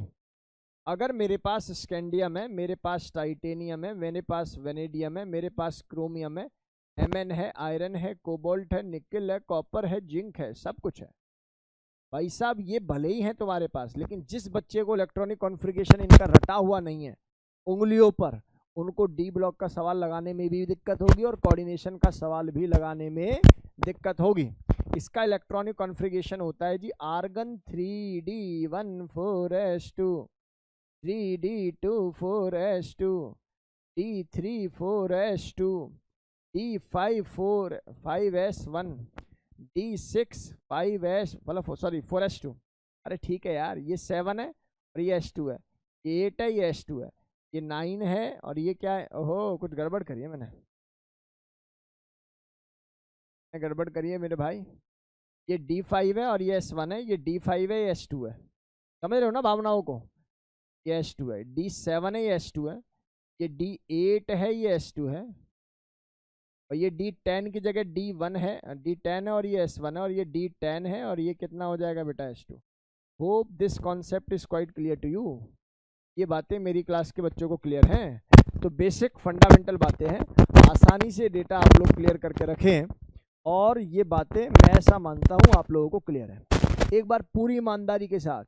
अगर मेरे पास स्कैंडियम है, मेरे पास टाइटेनियम है, मेरे पास वेनेडियम है, मेरे पास क्रोमियम है, Mn है, आयरन है, कोबाल्ट है, निकल है, कॉपर है, जिंक है, सब कुछ है। भाई साहब ये भले ही है तुम्हारे पास, लेकिन जिस बच्चे को इलेक्ट्रॉनिक कॉन्फ़िगरेशन इनका रटा हुआ नहीं है उंगलियों पर, उनको डी ब्लॉक का सवाल लगाने में भी दिक्कत होगी और कोऑर्डिनेशन का सवाल भी लगाने में दिक्कत होगी। इसका इलेक्ट्रॉनिक कॉन्फ़िगरेशन होता है जी argon 3d14s2, 3d24s2, d34s2, d5s1, d6 5s मतलब सॉरी 4s2। अरे ठीक है यार, ये 7 है और ये s2 है, ये 8 है, ये s2 है, ये 9 है और ये क्या है, ओहो कुछ गड़बड़ करी है मैंने गड़बड़ करी है मेरे भाई। ये d5 है और ये s1 है, ये d5 है, ये s2 है। समझ रहे हो ना भावनाओं को? ये s2 है, d7 है, ये s2 है, ये d8 है, ये s2 है, और ये D10 की जगह D1 है, D10 है और ये S1 है, और ये D10 है और ये कितना हो जाएगा बेटा S2। Hope this concept is quite clear to you. ये बातें मेरी क्लास के बच्चों को क्लियर हैं? तो बेसिक फंडामेंटल बातें हैं, आसानी से डेटा आप लोग क्लियर करके रखें, और ये बातें मैं ऐसा मानता हूँ आप लोगों को क्लियर है। एक बार पूरी ईमानदारी के साथ,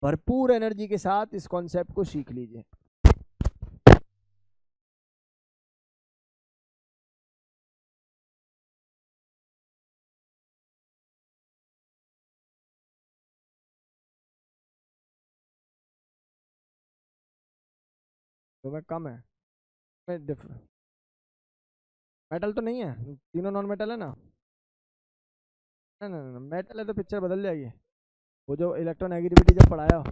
भरपूर एनर्जी के साथ इस कॉन्सेप्ट को सीख लीजिए। तो मैं कम है, मैं डिफरेंट मेटल तो नहीं है, तीनों नॉन मेटल है ना? ना ना ना मेटल है तो पिक्चर बदल जाएगी। वो जो इलेक्ट्रोनेगेटिविटी जब पढ़ाया,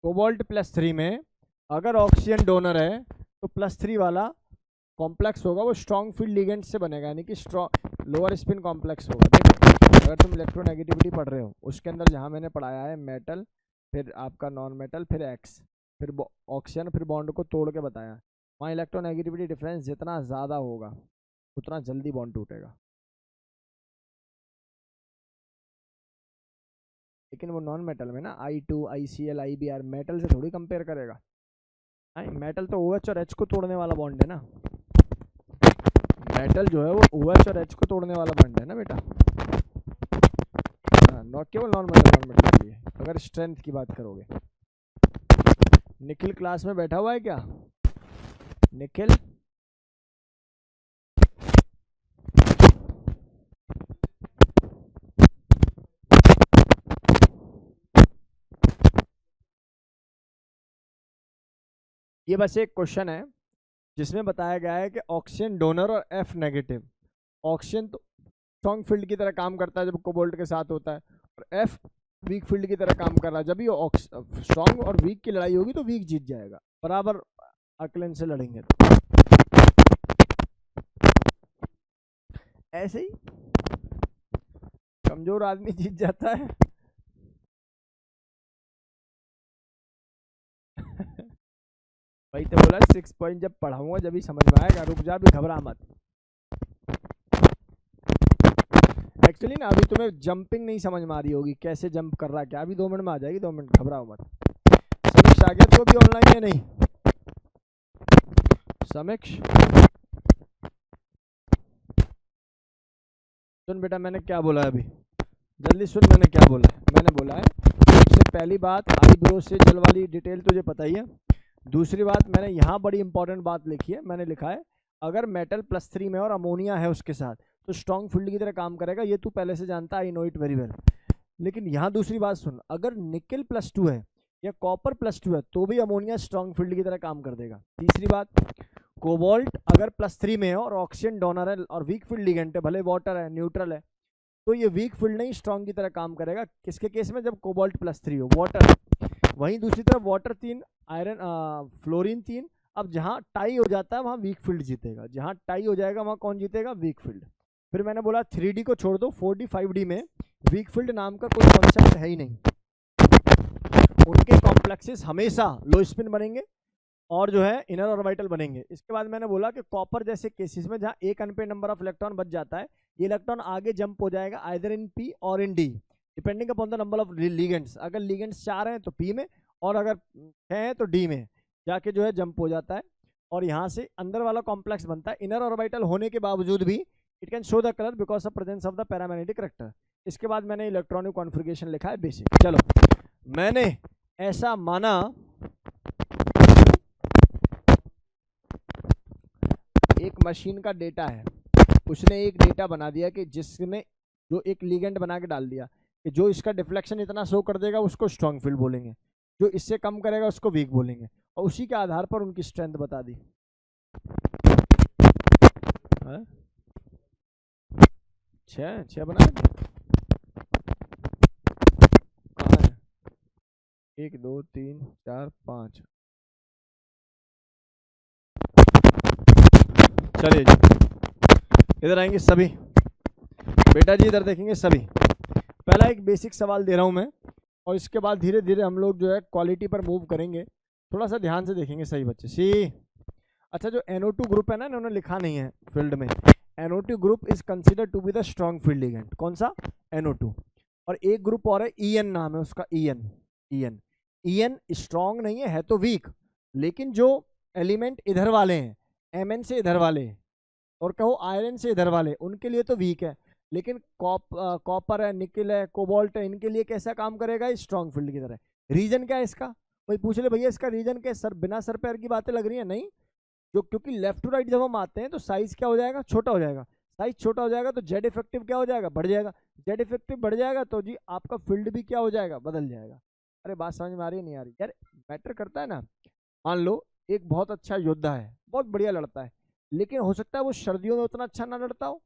कोबाल्ट +3 में अगर ऑक्सीजन डोनर है तो +3 वाला कॉम्प्लेक्स होगा, वो स्ट्रॉन्ग फील्ड लिगेंड से बनेगा, यानी कि स्ट्रॉन्ग लोअर स्पिन कॉम्प्लेक्स होगा। देखो अगर तुम इलेक्ट्रोनेगेटिविटी पढ़ रहे हो उसके अंदर जहाँ मैंने पढ़ाया है मेटल, फिर आपका नॉन मेटल, फिर एक्स, फिर ऑक्सीजन, फिर बॉन्ड को तोड़ के बताया, वहाँ इलेक्ट्रोनेगेटिविटी डिफरेंस जितना ज़्यादा होगा उतना जल्दी बॉन्ड टूटेगा। लेकिन वो नॉन मेटल में ना I2 ICl IBr मेटल से थोड़ी कंपेयर करेगा। मेटल तो OH और H को तोड़ने वाला बॉन्ड है ना, मेटल जो है वो OH और H को तोड़ने वाला बॉन्ड है ना बेटा। हाँ, केवल नॉन मेटल के लिए अगर स्ट्रेंथ की बात करोगे। निखिल क्लास में बैठा हुआ है क्या? निखिल ये बस एक क्वेश्चन है जिसमें बताया गया है कि ऑक्सीजन डोनर और एफ नेगेटिव, ऑक्सीजन तो स्ट्रॉन्ग फील्ड की तरह काम करता है जब कोबाल्ट के साथ होता है, और एफ वीक फील्ड की तरह काम कर रहा है। जब ये स्ट्रॉन्ग और वीक की लड़ाई होगी तो वीक जीत जाएगा, बराबर अकलन से लड़ेंगे तो ऐसे ही कमजोर आदमी जीत जाता है। वही तो बोला 6 पॉइंट जब पढ़ाऊंगा जब ही समझ में आएगा, रुक जा, भी घबरा मत। एक्चुअली ना अभी तुम्हें जंपिंग नहीं समझ में आ रही होगी, कैसे जंप कर रहा है क्या, अभी 2 मिनट में आ जाएगी, 2 मिनट, घबराओ मत। समीक्ष आ गया तो भी ऑनलाइन है नहीं? समीक्ष सुन बेटा, मैंने क्या बोला है अभी, जल्दी सुन, मैंने क्या बोला है। मैंने बोला है सबसे पहली बात, आईब्रो से जल वाली डिटेल तुझे पता ही है। दूसरी बात, मैंने यहाँ बड़ी इंपॉर्टेंट बात लिखी है, मैंने लिखा है अगर मेटल +3 में और अमोनिया है उसके साथ तो स्ट्रॉन्ग फील्ड की तरह काम करेगा, ये तू पहले से जानता है, I know it very well. लेकिन यहाँ दूसरी बात सुन, अगर निकल +2 है या कॉपर +2 है तो भी अमोनिया स्ट्रॉन्ग फील्ड की तरह काम कर देगा। तीसरी बात, कोबाल्ट अगर +3 में है और ऑक्सीजन डोनर है और वीक फील्ड लिगेंड है, भले वाटर है, न्यूट्रल है, तो ये वीक फील्ड नहीं स्ट्रॉन्ग की तरह काम करेगा। किसके केस में? जब कोबाल्ट +3 हो, वाटर। वहीं दूसरी तरफ वाटर 3, आयरन फ्लोरीन 3, अब जहाँ टाई हो जाता है वहाँ वीक फील्ड जीतेगा, जहाँ टाई हो जाएगा वहाँ कौन जीतेगा? Weak field. फिर मैंने बोला 3D को छोड़ दो, 4D 5D में वीक फील्ड नाम का कोई कॉन्सेप्ट है ही नहीं, उनके कॉम्प्लेक्सेस हमेशा लो स्पिन बनेंगे और जो है इनर ऑर्बिटल बनेंगे। इसके बाद मैंने बोला कि कॉपर जैसे केसेस में जहाँ एक अनपेड नंबर ऑफ इलेक्ट्रॉन बच जाता है, ये इलेक्ट्रॉन आगे जंप हो जाएगा आइदर इन पी और in D, depending upon the number of ligands. अगर लिगेंड्स 4 हैं तो पी में, और अगर 6 हैं तो डी में जाके जो है जंप हो जाता है, और यहाँ से अंदर वाला कॉम्प्लेक्स बनता है। इनर ऑर्बिटल होने के बावजूद भी it can show the colour because of presence of the paramagnetic character. इसके बाद मैंने इलेक्ट्रॉनिक कॉन्फ़िगरेशन लिखा है बेसिक। चलो, मैंने ऐसा माना एक मशीन का डेटा है, उसने एक डेटा बना दिया कि जिसमें जो एक लिगेंड बना के डाल दिया कि जो इसका डिफ्लेक्शन इतना शो कर देगा उसको स्ट्रॉन्ग फील्ड बोलेंगे, जो इससे कम करेगा उसको वीक बोलेंगे, और उसी के आधार पर उनकी स्ट्रेंथ बता दी। छह बना कहाँ है? 1 2 3 4 5। चलिए जी, इधर आएंगे सभी बेटा जी, इधर देखेंगे सभी। पहला एक बेसिक सवाल दे रहा हूं मैं, और इसके बाद धीरे धीरे हम लोग जो है क्वालिटी पर मूव करेंगे। थोड़ा सा ध्यान से देखेंगे सही बच्चे। सी अच्छा, जो NO2 ग्रुप है ना, इन्होंने लिखा नहीं है फील्ड में, NO2 group is consider to be the strong field ligand. कौन सा? NO2। और एक ग्रुप और है, EN नाम है उसका, EN स्ट्रॉन्ग नहीं है तो वीक, लेकिन जो एलिमेंट इधर वाले हैं, Mn से इधर वाले और कहो आयरन से इधर वाले, उनके लिए तो वीक है, लेकिन कॉपर है, निकल है, कोबाल्ट है, इनके लिए कैसा काम करेगा? स्ट्रॉन्ग फील्ड की तरह। रीजन क्या है इसका? कोई पूछ ले भैया इसका रीजन क्या है? सर बिना सर पैर की बातें लग रही है? नहीं, जो क्योंकि लेफ्ट टू राइट जब हम आते हैं तो साइज क्या हो जाएगा? छोटा हो जाएगा। साइज छोटा हो जाएगा तो जेड इफेक्टिव क्या हो जाएगा? बढ़ जाएगा। जेड इफेक्टिव बढ़ जाएगा तो जी आपका फील्ड भी क्या हो जाएगा? बदल जाएगा। अरे बात समझ में आ रही है नहीं आ रही यार? मैटर करता है ना। मान लो एक बहुत अच्छा योद्धा है, बहुत बढ़िया लड़ता है, लेकिन हो सकता है वो सर्दियों में उतना अच्छा ना लड़ता हो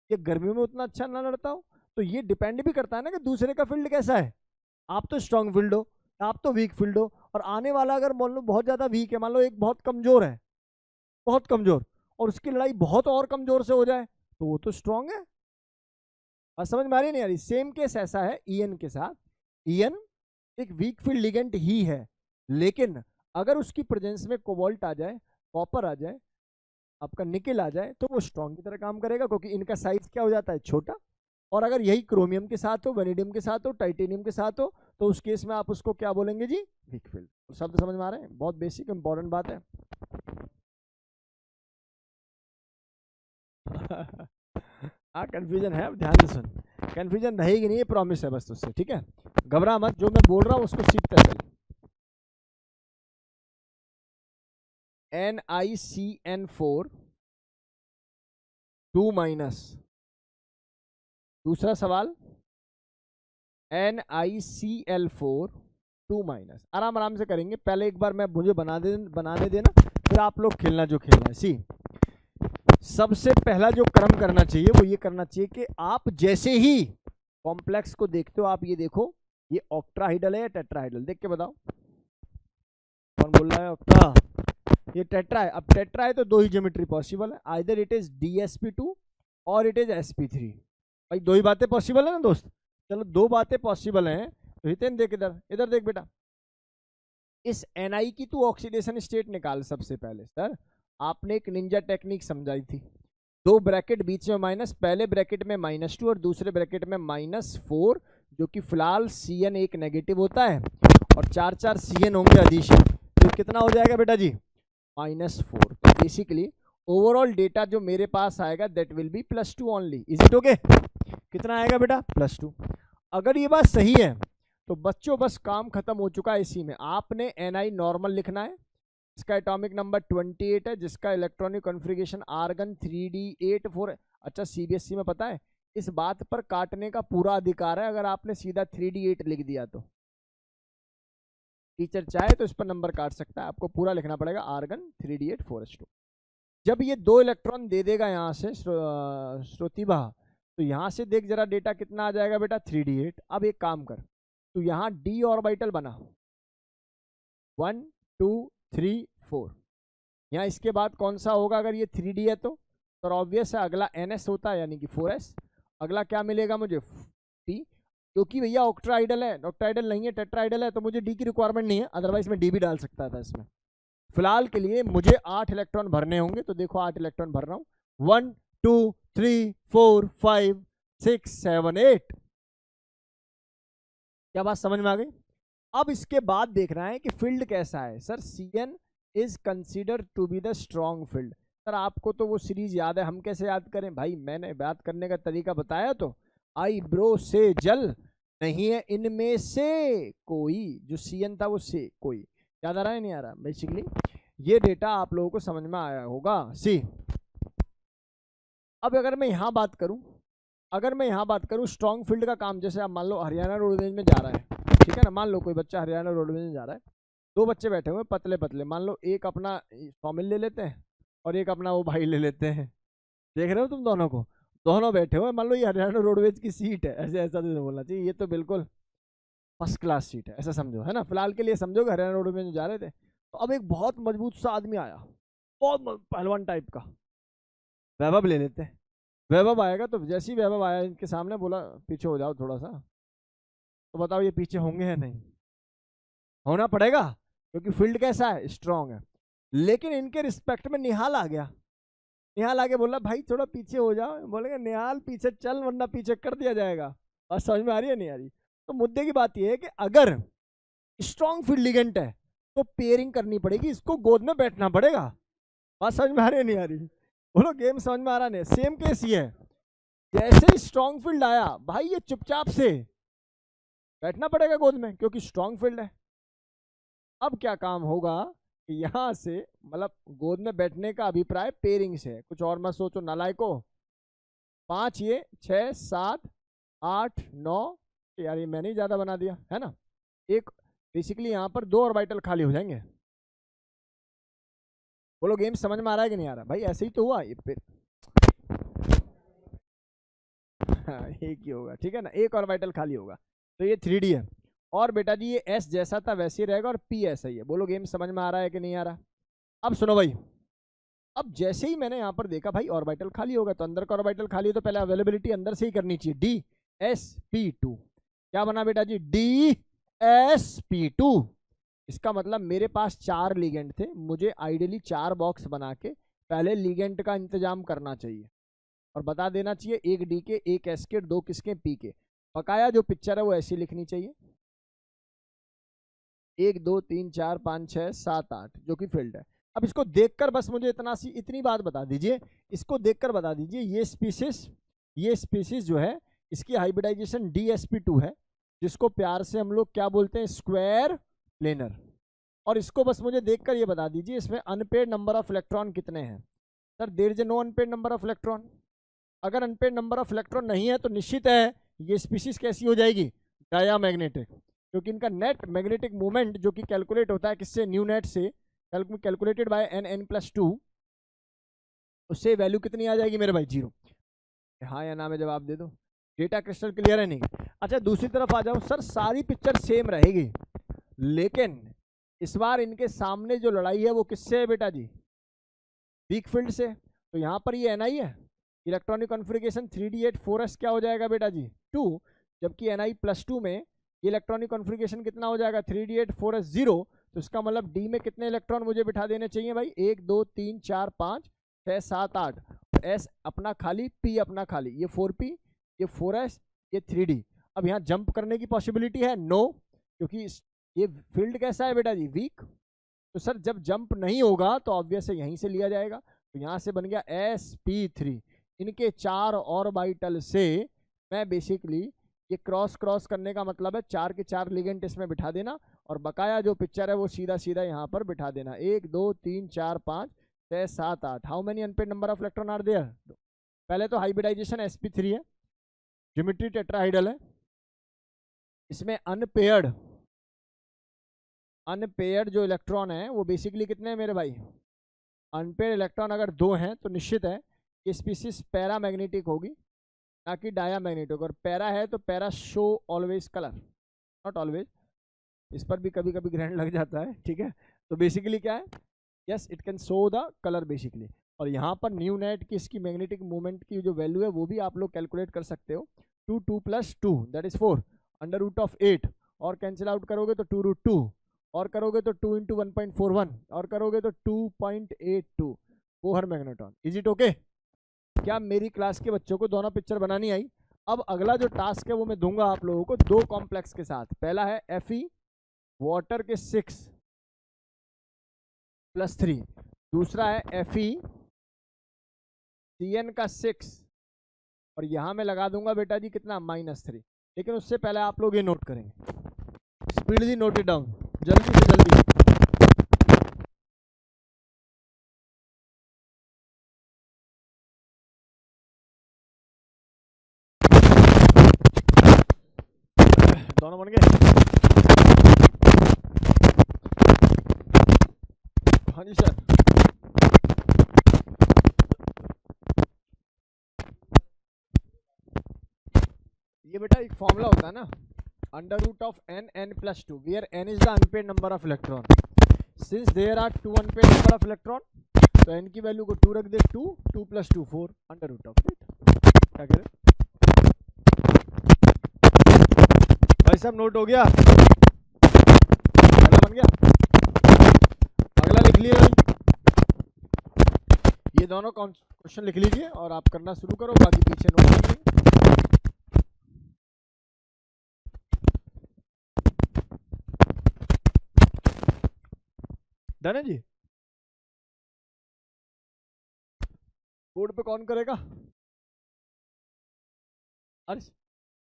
या गर्मियों में उतना अच्छा ना लड़ता हो, तो ये डिपेंड भी करता है ना कि दूसरे का फील्ड कैसा है। आप तो स्ट्रॉन्ग फील्ड हो, आप तो वीक फील्ड हो, और आने वाला अगर मान लो बहुत ज्यादा वीक है, मान लो एक बहुत कमजोर है, बहुत कमजोर, और उसकी लड़ाई बहुत और कमजोर से हो जाए तो वो तो स्ट्रॉन्ग है। और समझ में आ रही नहीं आ रही? सेम केस ऐसा है EN के साथ। EN एक वीक फील्ड लिगेंड ही है, लेकिन अगर उसकी प्रेजेंस में कोबाल्ट आ जाए, कॉपर आ जाए, आपका निकल आ जाए, तो वो स्ट्रॉन्ग की तरह काम करेगा, क्योंकि इनका साइज क्या हो जाता है? छोटा। और अगर यही क्रोमियम के साथ हो, वेनेडियम के साथ हो, टाइटेनियम के साथ हो, तो उस केस में आप उसको क्या बोलेंगे जी? Weak field. तो शब्द समझ में आ रहे हैं? बहुत बेसिक इंपॉर्टेंट बात है। हाँ, कंफ्यूजन है, अब ध्यान से सुन, कंफ्यूजन रहेगी नहीं, ये प्रॉमिस है बस तुझसे, ठीक है? घबरा मत, जो मैं बोल रहा हूँ उसको सीखता चल। NiCN4 2-। दूसरा सवाल NiCl4 2-, आराम आराम से करेंगे। पहले एक बार मैं मुझे बनाने देना, फिर आप लोग खेलना जो खेलना है। सी सबसे पहला जो क्रम करना चाहिए वो ये करना चाहिए कि आप जैसे ही कॉम्प्लेक्स को देखते हो, आप ये देखो ये ऑक्ट्राहाइडल है या टेट्राहाइडल, देख के बताओ कौन बोल रहा है ऑक्टा। ये टेट्रा है। अब टेट्रा है तो दो ही ज्योमेट्री पॉसिबल है, आइदर इट इज DsP2 और इट इज sp3। भाई दो ही बातें पॉसिबल है ना दोस्त। चलो दो बातें पॉसिबल हैं तो हितेन देख इधर, इधर देख बेटा, इस Ni की तू ऑक्सीडेशन स्टेट निकाल। सबसे पहले सर आपने एक निंजा टेक्निक समझाई थी, दो ब्रैकेट बीच में माइनस, पहले ब्रैकेट में -2 और दूसरे ब्रैकेट में -4, जो कि फिलहाल Cn एक नेगेटिव होता है और 4 Cn होंगे अदिशन, तो कितना हो जाएगा बेटा जी -4। तो बेसिकली ओवरऑल डेटा जो मेरे पास आएगा that will be +2 only. Is it okay? कितना आएगा बेटा +2। अगर ये बात सही है तो बच्चों बस काम खत्म हो चुका है। इसी में आपने Ni नॉर्मल लिखना है, इसका एटॉमिक नंबर 28 है, जिसका इलेक्ट्रॉनिक कॉन्फ़िगरेशन आर्गन 3d84 है। अच्छा CBSE में पता है इस बात पर काटने का पूरा अधिकार है, अगर आपने सीधा 3d8 लिख दिया तो टीचर चाहे तो इस पर नंबर काट सकता है, आपको पूरा लिखना पड़ेगा आर्गन 3d8 जब ये 2 इलेक्ट्रॉन दे देगा यहाँ से श्रोतिभा, तो यहाँ से देख जरा डेटा कितना आ जाएगा बेटा 3d8। अब एक काम कर, तो यहाँ d ऑर्बिटल बना 1 2 3 4, यहाँ इसके बाद कौन सा होगा? अगर ये 3d है तो ऑब्वियस है अगला ns होता है यानी कि 4s। अगला क्या मिलेगा मुझे t, क्योंकि भैया ऑक्ट्राहाइडल है, ऑक्टाहाइडल नहीं है, टेट्राहाइडल है, तो मुझे d की रिक्वायरमेंट नहीं है, अदरवाइज मैं d भी डाल सकता था इसमें। फिलहाल के लिए मुझे 8 इलेक्ट्रॉन भरने होंगे, तो देखो 8 इलेक्ट्रॉन भर रहा हूं, 1 2 3 4 5 6 7 8। क्या बात समझ में आ गई? अब इसके बाद देखना है कि फील्ड कैसा है। Sir Cn is considered to be the strong field. Sir आपको तो वो सीरीज याद है, हम कैसे याद करें भाई? मैंने बात करने का तरीका बताया तो, आई ब्रो से जल नहीं है इनमें से कोई, जो Cn था वो से कोई, याद आ रहा है नहीं आ रहा? बेसिकली ये डेटा आप लोगों को समझ में आया होगा। सी अब अगर मैं यहाँ बात करूँ, स्ट्रॉन्ग फील्ड का काम, जैसे आप मान लो हरियाणा रोडवेज में जा रहा है, ठीक है ना, मान लो कोई बच्चा हरियाणा रोडवेज में जा रहा है, दो बच्चे बैठे हुए पतले पतले, मान लो एक अपना शामिल ले लेते हैं और एक अपना वो भाई ले लेते हैं, देख रहे हो तुम दोनों को, दोनों बैठे हुए, मान लो ये हरियाणा रोडवेज की सीट है, ऐसे ऐसा तो बोलना चाहिए, ये तो बिल्कुल फर्स्ट क्लास सीट है, ऐसा समझो, है ना। फिलहाल के लिए समझो कि हरियाणा रोडवेज में जा रहे थे, तो अब एक बहुत मजबूत सा आदमी आया, बहुत पहलवान टाइप का, वैभव ले लेते हैं। वैभव आएगा तो जैसे ही वैभव आया इनके सामने, बोला पीछे हो जाओ थोड़ा सा, तो बताओ ये पीछे होंगे या नहीं? होना पड़ेगा, क्योंकि फील्ड कैसा है? स्ट्रांग है। लेकिन इनके रिस्पेक्ट में निहाल आ गया, निहाल आके बोला भाई थोड़ा पीछे हो जाओ, बोलेंगे निहाल पीछे चल वरना पीछे कर दिया जाएगा। बात समझ में आ रही है नहीं आ रही? तो मुद्दे की बात यह है कि अगर स्ट्रॉन्ग फील्ड लिगेंट है तो पेयरिंग करनी पड़ेगी, इसको गोद में बैठना पड़ेगा। बात समझ में आ रही है नहीं आ रही? बोलो गेम समझ में आ रहा नहीं? सेम केस ये है, जैसे ही स्ट्रॉन्ग फील्ड आया भाई ये चुपचाप से बैठना पड़ेगा गोद में, क्योंकि स्ट्रॉन्ग फील्ड है। अब क्या काम होगा कि यहां से मतलब गोद में बैठने का अभिप्राय पेयरिंग से है, कुछ और मत सोचो नालायको। 5 ये 6 7 8 9, यार ये मैंने ही ज्यादा बना दिया है ना। एक बेसिकली यहाँ पर 2 ऑर्बिटल खाली हो जाएंगे। बोलो गेम समझ में आ रहा है कि नहीं आ रहा? भाई ऐसे ही तो हुआ ये फिर एक ही होगा, ठीक है ना, एक ऑर्बिटल खाली होगा, तो ये 3D है। और बेटा जी ये S जैसा था वैसे ही रहेगा और P ऐसा ही है। बोलो गेम समझ में आ रहा है कि नहीं आ रहा? अब सुनो भाई, अब जैसे ही मैंने यहाँ पर देखा भाई ऑर्बिटल खाली होगा, तो अंदर का ऑर्बिटल खाली हो तो पहले अवेलेबिलिटी अंदर से ही करनी चाहिए, DsP2। क्या बना बेटा जी? DsP2। इसका मतलब मेरे पास 4 लिगेंड थे, मुझे आइडियली 4 बॉक्स बना के पहले लिगेंड का इंतजाम करना चाहिए और बता देना चाहिए, एक डी के, एक एस के, 2 किसके? पी के। बकाया जो पिक्चर है वो ऐसी लिखनी चाहिए, 1 2 3 4 5 6 7 8 जो कि फील्ड है। अब इसको देखकर बस मुझे इतनी बात बता दीजिए, इसको देखकर बता दीजिए ये स्पीसीज जो है इसकी हाइब्रिडाइजेशन DsP2 है, जिसको प्यार से हम लोग क्या बोलते हैं? Square planar. और इसको बस मुझे देखकर ये बता दीजिए इसमें अनपेड नंबर ऑफ इलेक्ट्रॉन कितने हैं? Sir there is no unpaid number of electron. अगर अनपेड नंबर ऑफ इलेक्ट्रॉन नहीं है तो निश्चित है ये स्पीसीज कैसी हो जाएगी? डायामैग्नेटिक। क्योंकि इनका नेट मैग्नेटिक मोमेंट जो कि कैलकुलेट होता है किससे, न्यू नेट से, कैलकुलेटेड बाय n+2, उससे वैल्यू कितनी आ जाएगी मेरे भाई, 0। हाँ या ना में जवाब दे दो। डेटा क्रिस्टल क्लियर है नहीं? अच्छा दूसरी तरफ आ जाओ, सर सारी पिक्चर सेम रहेगी, लेकिन इस बार इनके सामने जो लड़ाई है वो किससे है बेटा जी, वीक फील्ड से। तो यहाँ पर ये Ni है, इलेक्ट्रॉनिक कॉन्फ़िगरेशन 3d8 4s क्या हो जाएगा बेटा जी, 2, जबकि Ni+2 में इलेक्ट्रॉनिक कॉन्फ़िगरेशन कितना हो जाएगा, 3d8 4s 0। तो इसका मतलब डी में कितने इलेक्ट्रॉन मुझे बिठा देने चाहिए भाई, 1 2 3 4 5 6 7 8, एस अपना खाली, पी अपना खाली, ये 4p, ये 4s, ये 3d। अब यहाँ जंप करने की पॉसिबिलिटी है, नो, क्योंकि ये फील्ड कैसा है बेटा जी, वीक। तो सर जब जंप नहीं होगा तो ऑब्वियस है यहीं से लिया जाएगा, तो यहाँ से बन गया sp3। इनके 4 ऑर्बिटल से मैं बेसिकली ये क्रॉस करने का मतलब है 4 के 4 लिगेंड इसमें बिठा देना, और बकाया जो पिक्चर है वो सीधा सीधा यहाँ पर बिठा देना, 1 2 3 4 5 6 7 8। How many unpaired number of electron are there? पहले तो हाइब्रिडाइजेशन sp3 है, ज्योमेट्री टेट्राहाइडल है, इसमें अनपेयर्ड जो इलेक्ट्रॉन है वो बेसिकली कितने हैं मेरे भाई, अनपेयर्ड इलेक्ट्रॉन अगर 2 हैं तो निश्चित है कि स्पीसीज पैरामैग्नेटिक होगी ना कि डायामैग्नेटिक, और पैरा है तो para show always colour, not always, इस पर भी कभी कभी ग्रहण लग जाता है, ठीक है। तो बेसिकली क्या है, yes it can show the colour basically. और यहाँ पर न्यू नेट की इसकी मैग्नेटिक मूवमेंट की जो वैल्यू है वो भी आप लोग कैलकुलेट कर सकते हो, 2 2 + 2 दैट इज 4 √8, और कैंसिल आउट करोगे तो 2√2, और करोगे तो 2 × 1.41, और करोगे तो 2.82 Bohr magnetron. Is it okay? क्या मेरी क्लास के बच्चों को दोनों पिक्चर बनानी आई? अब अगला जो टास्क है वो मैं दूंगा आप लोगों को 2 कॉम्प्लेक्स के साथ। पहला है Fe वाटर के 6 + 3, दूसरा है Fe Cn का 6, और यहां मैं लगा दूंगा बेटा जी कितना, -3। लेकिन उससे पहले आप लोग ये नोट करेंगे, स्पीडली नोट इट डाउन, जल्दी से जल्दी। दोनों बन गए? हाँ जी सर। ये बेटा एक फॉर्मूला होता है ना, √n where n is the unpaired number of electron, since there are 2 unpaired number of electron, तो n की वैल्यू को 2 रख दे, 2 2 + 2 4 √8। क्या करें भाई साहब, नोट हो गया? पहला बन गया, अगला लिख लिए भाई, ये दोनों क्वेश्चन लिख लीजिए और आप करना शुरू करो, बाकी पीछे नोट कर लेंगे। डन है जी? बोर्ड पे कौन करेगा? हर्ष,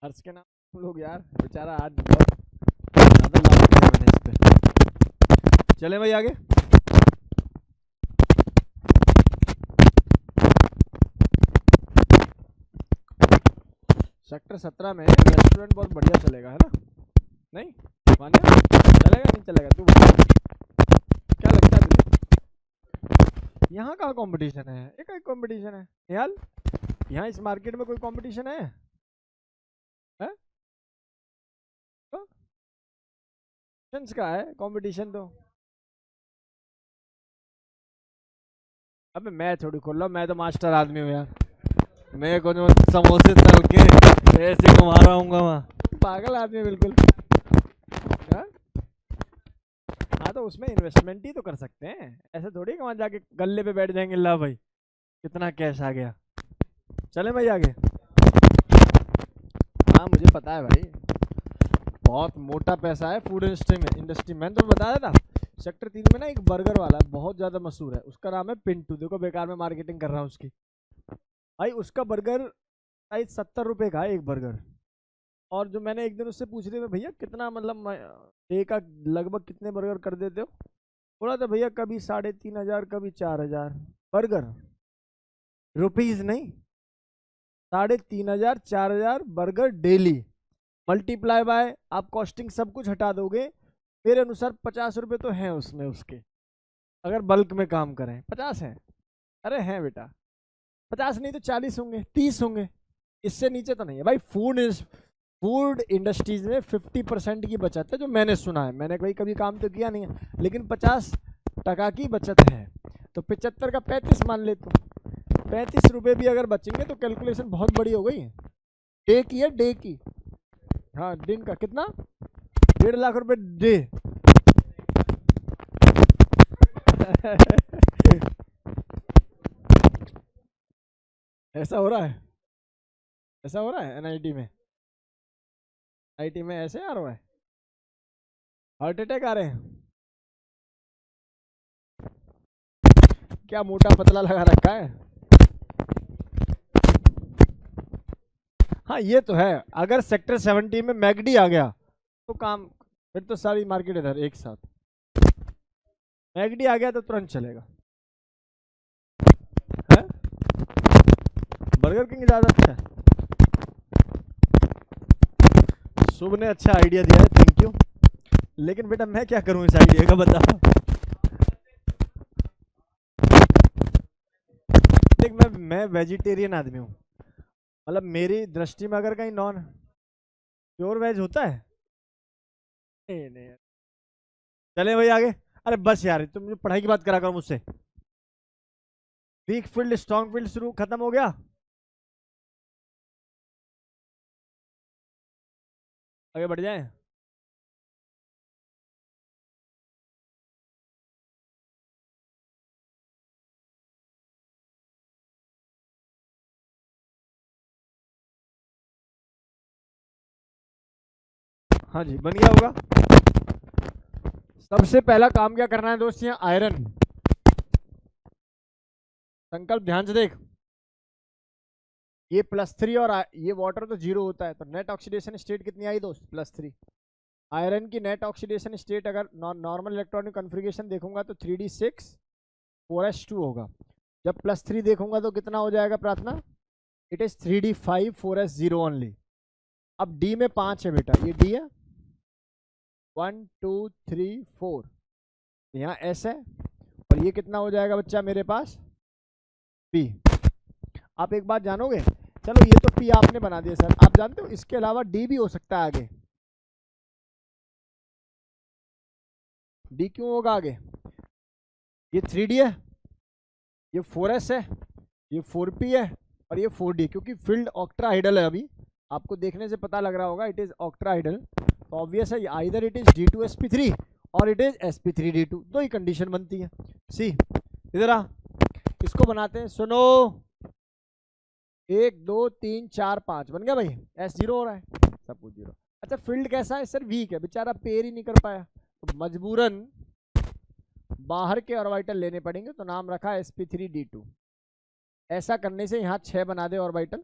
हर्ष के नाम लोग यार, बेचारा आज बहुत ज्यादा लाभ किया मैंने इस पे। चले भाई आगे। सेक्टर 17 में रेस्टोरेंट बहुत बढ़िया चलेगा, है ना? नहीं माने चलेगा नहीं चलेगा, तू क्या लगता है तुझे? यहाँ कहाँ कंपटीशन है? एक कंपटीशन है यार, यहाँ इस मार्केट में कोई कंपटीशन है? का है कंपटीशन तो? अबे मैं थोड़ी खोल रहा हूँ, मैं तो मास्टर आदमी हूँ यार, मैं को समोसे तल के ऐसे घुमा रहा हूँ वहाँ, पागल आदमी बिल्कुल। हाँ तो उसमें इन्वेस्टमेंट ही तो कर सकते हैं, ऐसे थोड़ी कि वहाँ जाके गल्ले पे बैठ जाएंगे, ला भाई कितना कैश आ गया। चले भाई आगे। हाँ मुझे पता है भाई, बहुत मोटा पैसा है फूड इंडस्ट्री में। तो बताया था सेक्टर 3 में ना एक बर्गर वाला बहुत ज़्यादा मशहूर है, उसका नाम है पिंटू। देखो बेकार में मार्केटिंग कर रहा हूँ उसकी भाई। उसका बर्गर शायद 70 रुपये का है एक बर्गर, और जो मैंने एक दिन उससे पूछ रही थी भैया कितना मतलब एक का लगभग कितने बर्गर कर देते हो, बोला था भैया कभी 3,500 कभी 4,000 बर्गर, रुपीज़ नहीं, 3,500 4,000 बर्गर डेली। मल्टीप्लाई बाय, आप कॉस्टिंग सब कुछ हटा दोगे, मेरे अनुसार 50 रुपये तो हैं उसमें उसके, अगर बल्क में काम करें। 50 है, अरे हैं बेटा, 50 नहीं तो 40 होंगे, 30 होंगे, इससे नीचे तो नहीं है भाई। फूड इंडस्ट्रीज में 50% की बचत है, जो मैंने सुना है, मैंने कोई कभी काम तो किया नहीं है, लेकिन 50% की बचत है। तो 75 का 35 मान ले, तो 35 रुपये भी अगर बचेंगे तो कैलकुलेशन बहुत बड़ी हो गई। डे की है, डे की, हाँ दिन का कितना, 1.5 लाख रुपए डे। ऐसा हो रहा है, ऐसा हो रहा है एनआईटी में, आईटी में ऐसे आ रहा है, हार्ट अटैक आ रहे हैं, क्या मोटा पतला लगा रखा है। हाँ ये तो है, अगर सेक्टर 70 में मैगडी आ गया तो काम, फिर तो सारी मार्केट इधर एक साथ, मैगडी आ गया तो तुरंत चलेगा है? बर्गर किंग ज्यादा अच्छा है। शुभ ने अच्छा आइडिया दिया है, थैंक यू, लेकिन बेटा मैं क्या करूं इस आइडिया का, बताओ। देख मैं वेजिटेरियन आदमी हूँ, मतलब मेरी दृष्टि में अगर कहीं नॉन प्योर वेज होता है, नहीं चले भाई आगे। अरे बस यार, तुम मुझे पढ़ाई की बात करा करो मुझसे। वीक फील्ड स्ट्रॉन्ग फील्ड शुरू खत्म हो गया, आगे बढ़ जाए। हाँ जी बन गया होगा। सबसे पहला काम क्या करना है दोस्त, यहाँ आयरन, संकल्प ध्यान से देख, ये +3 और ये वाटर तो 0 होता है, तो नेट ऑक्सीडेशन स्टेट कितनी आई दोस्त, +3। आयरन की नेट ऑक्सीडेशन स्टेट अगर नॉर्मल इलेक्ट्रॉनिक कॉन्फ़िगरेशन देखूंगा तो 3d6 4s2 होगा। जब +3 देखूंगा तो कितना हो जाएगा प्रार्थना, it is 3d5 4s0 only. अब डी में 5 है बेटा, ये डी है 1 2 3 4, यहाँ एस है, और ये कितना हो जाएगा बच्चा मेरे पास, पी। आप एक बात जानोगे, चलो ये तो पी आपने बना दिया सर, आप जानते हो इसके अलावा डी भी हो सकता है आगे। डी क्यों होगा आगे, ये 3d है, ये 4s है, ये 4p है, और ये 4d, क्योंकि फील्ड ऑक्ट्राहाइडल है, अभी आपको देखने से पता लग रहा होगा इट इज ऑक्ट्राहाइडल, तो ऑब्वियस है आइदर इट इज D2sp3 और इट इज sp3d2, दो ही कंडीशन बनती है। सी इधर आ, इसको बनाते हैं, सुनो 1 2 3 4 5 बन गया भाई, S0 हो रहा है, सब कुछ 0। अच्छा फील्ड कैसा है सर, वीक है, बेचारा पेयर ही नहीं कर पाया, तो मजबूरन बाहर के ऑर्बिटल लेने पड़ेंगे, तो नाम रखा sp3d2। ऐसा करने से यहाँ 6 बना दे ऑर्बिटल,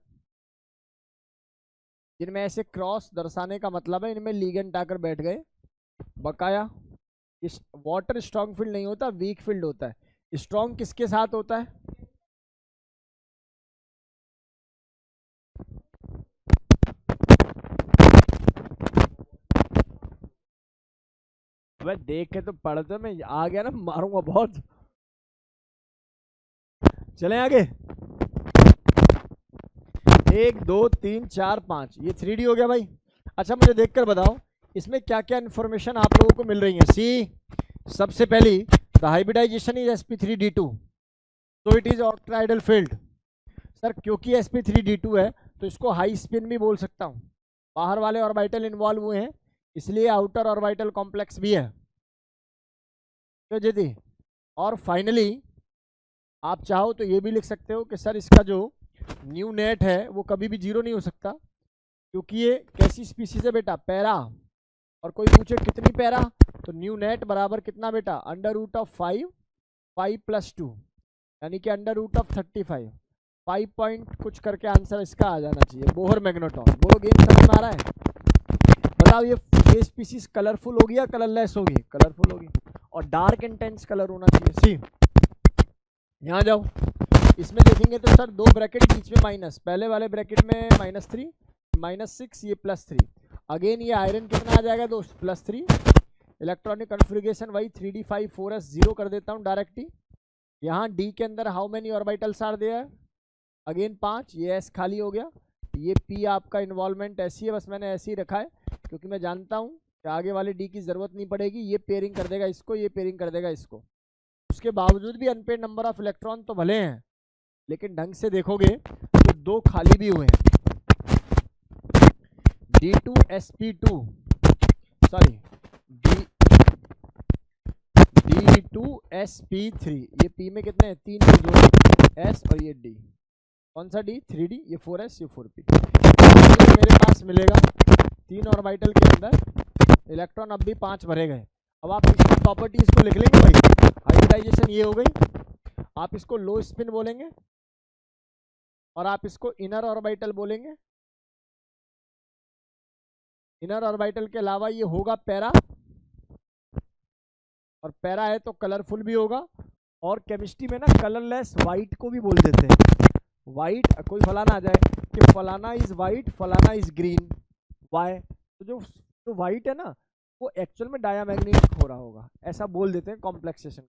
जिनमें ऐसे क्रॉस दर्शाने का मतलब है इनमें लिगेंड आकर बैठ गए। बकाया इस वाटर स्ट्रॉन्ग फील्ड नहीं होता, वीक फील्ड होता है। स्ट्रॉन्ग किसके साथ होता है, अबे देख के तो पढ़ते, मैं आ गया ना मारूंगा बहुत। चलें आगे, 1 2 3 4 5, ये 3D हो गया भाई। अच्छा मुझे देखकर बताओ इसमें क्या क्या इन्फॉर्मेशन आप लोगों को मिल रही है। सी सबसे पहली, द हाइब्रिडाइजेशन इज sp3d2, तो इट इज ऑक्ट्राहाइडल फील्ड। सर क्योंकि sp3d2 है तो इसको हाई स्पिन भी बोल सकता हूँ, बाहर वाले ऑर्बिटल इन्वॉल्व हुए हैं इसलिए आउटर ऑर्बिटल कॉम्प्लेक्स भी है, तो जी। और फाइनली आप चाहो तो ये भी लिख सकते हो कि सर इसका जो न्यू नेट है वो कभी भी 0 नहीं हो सकता, क्योंकि ये कैसी स्पीसीज है बेटा, पैरा, और कोई पूछे कितनी पैरा, तो न्यू नेट बराबर कितना बेटा, √5 5 + 2, यानी कि √35, 5 पॉइंट कुछ करके आंसर इसका आ जाना चाहिए। बोहर मैग्नेट्रॉन, बोलो गेम समझ में आ रहा है, बताओ ये स्पीसीज कलरफुल होगी या कलरलेस होगी, कलरफुल होगी, और डार्क इंटेंस कलर होना चाहिए। सी यहाँ जाओ, इसमें देखेंगे तो सर 2 ब्रैकेट बीच में माइनस, पहले वाले ब्रैकेट में -3 -6, ये +3, अगेन ये आयरन कितना आ जाएगा दोस्त, +3। इलेक्ट्रॉनिक कॉन्फ़िगरेशन वही 3d5 4s 0 कर देता हूँ डायरेक्टली। यहाँ डी के अंदर how many orbitals are there, again 5, ये एस खाली हो गया। ये पी आपका इन्वॉल्वमेंट ऐसी है, बस मैंने ऐसे ही रखा है क्योंकि मैं जानता हूँ कि आगे वाले डी की ज़रूरत नहीं पड़ेगी। ये पेयरिंग कर देगा इसको, ये पेयरिंग कर देगा इसको। उसके बावजूद भी अनपेड नंबर ऑफ इलेक्ट्रॉन तो भले हैं, लेकिन ढंग से देखोगे तो 2 खाली भी हुए हैं। D2sp2 सॉरी D2sp3, ये P में कितने हैं, 3 के जोड़े, S और ये D, कौन सा D, 3D, ये 4S ये 4P। तो मेरे पास मिलेगा 3 ऑर्बिटल के अंदर इलेक्ट्रॉन अब भी 5 भरे गए। अब आप इसकी प्रॉपर्टीज को लिख लेंगे भाई, हाइब्रिडाइजेशन ये हो गई। आप इसको लो स्पिन बोलेंगे और आप इसको इनर ऑर्बिटल बोलेंगे। इनर ऑर्बिटल के अलावा ये होगा पैरा, और पैरा है तो कलरफुल भी होगा। और केमिस्ट्री में ना कलरलेस वाइट को भी बोल देते हैं। वाइट, कोई फलाना आ जाए कि फलाना इज वाइट, फलाना इज ग्रीन, वाई, तो जो वाइट है ना वो एक्चुअल में डायामैग्नेटिक हो रहा होगा, ऐसा बोल देते हैं complexation.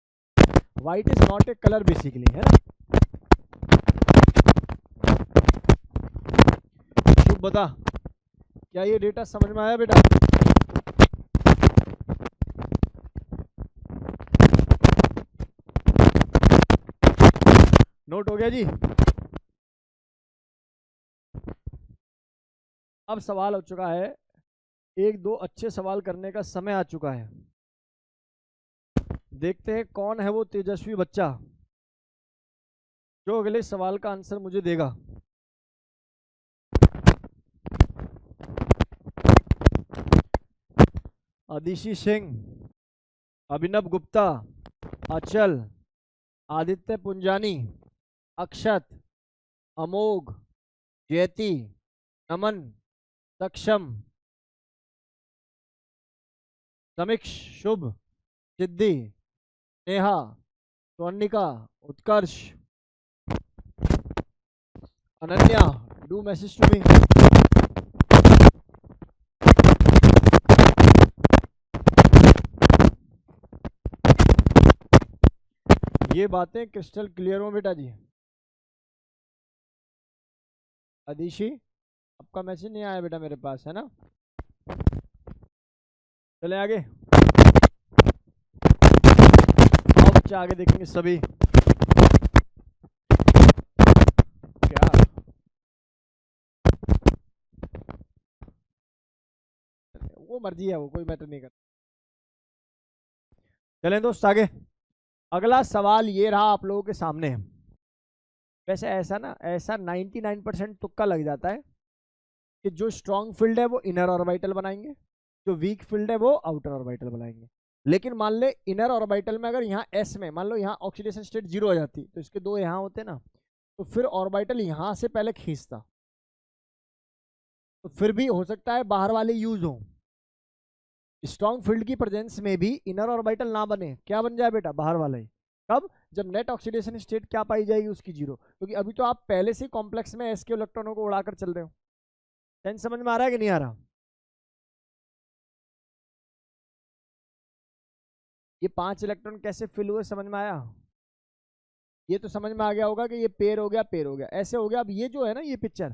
White is not a colour basically, है ना। शुभ बता, क्या ये डेटा समझ में आया बेटा? नोट हो गया जी। अब सवाल हो चुका है, 1-2 अच्छे सवाल करने का समय आ चुका है। देखते हैं कौन है वो तेजस्वी बच्चा जो अगले सवाल का आंसर मुझे देगा। अदिशी सिंह, अभिनव गुप्ता, अचल, आदित्य पुंजानी, अक्षत, अमोघ, Jayati, Naman, Saksham, Samiksh, Shubh, Siddhi, Neha, Swarnika, Utkarsh, Ananya, do message to me. ये बातें क्रिस्टल क्लियर हो बेटा जी। अदिशी, आपका मैसेज नहीं आया बेटा मेरे पास, है ना। चले आगे, और बच्चा आगे देखेंगे सभी। क्या वो मर्जी है, वो कोई मैटर नहीं करता। चलें दोस्त आगे। अगला सवाल ये रहा आप लोगों के सामने। वैसे ऐसा 99% तुक्का लग जाता है कि जो स्ट्रॉन्ग फील्ड है वो इनर ऑर्बिटल बनाएंगे, जो वीक फील्ड है वो आउटर ऑर्बिटल बनाएंगे। लेकिन मान ले इनर ऑर्बिटल में अगर यहाँ S में मान लो यहाँ ऑक्सीडेशन स्टेट 0 हो जाती, तो इसके 2 यहाँ होते ना, तो फिर ऑर्बिटल यहाँ से पहले खींचता, तो फिर भी हो सकता है बाहर वाले यूज हो। स्ट्रॉन्ग फील्ड की प्रेजेंस में भी इनर ऑर्बिटल ना बने, क्या बन जाए बेटा, बाहर वाला ही। कब? जब नेट ऑक्सीडेशन स्टेट क्या पाई जाएगी, उसकी 0, क्योंकि अभी तो आप पहले से कॉम्प्लेक्स में S के इलेक्ट्रॉनों को उड़ाकर चल रहे हो। सेंस समझ में आ रहा है कि नहीं आ रहा? ये 5 इलेक्ट्रॉन कैसे फिल हुए समझ में आया? ये तो समझ में आ गया होगा कि ये पेयर हो गया, पेयर हो गया, ऐसे हो गया। अब ये जो है ना ये पिक्चर,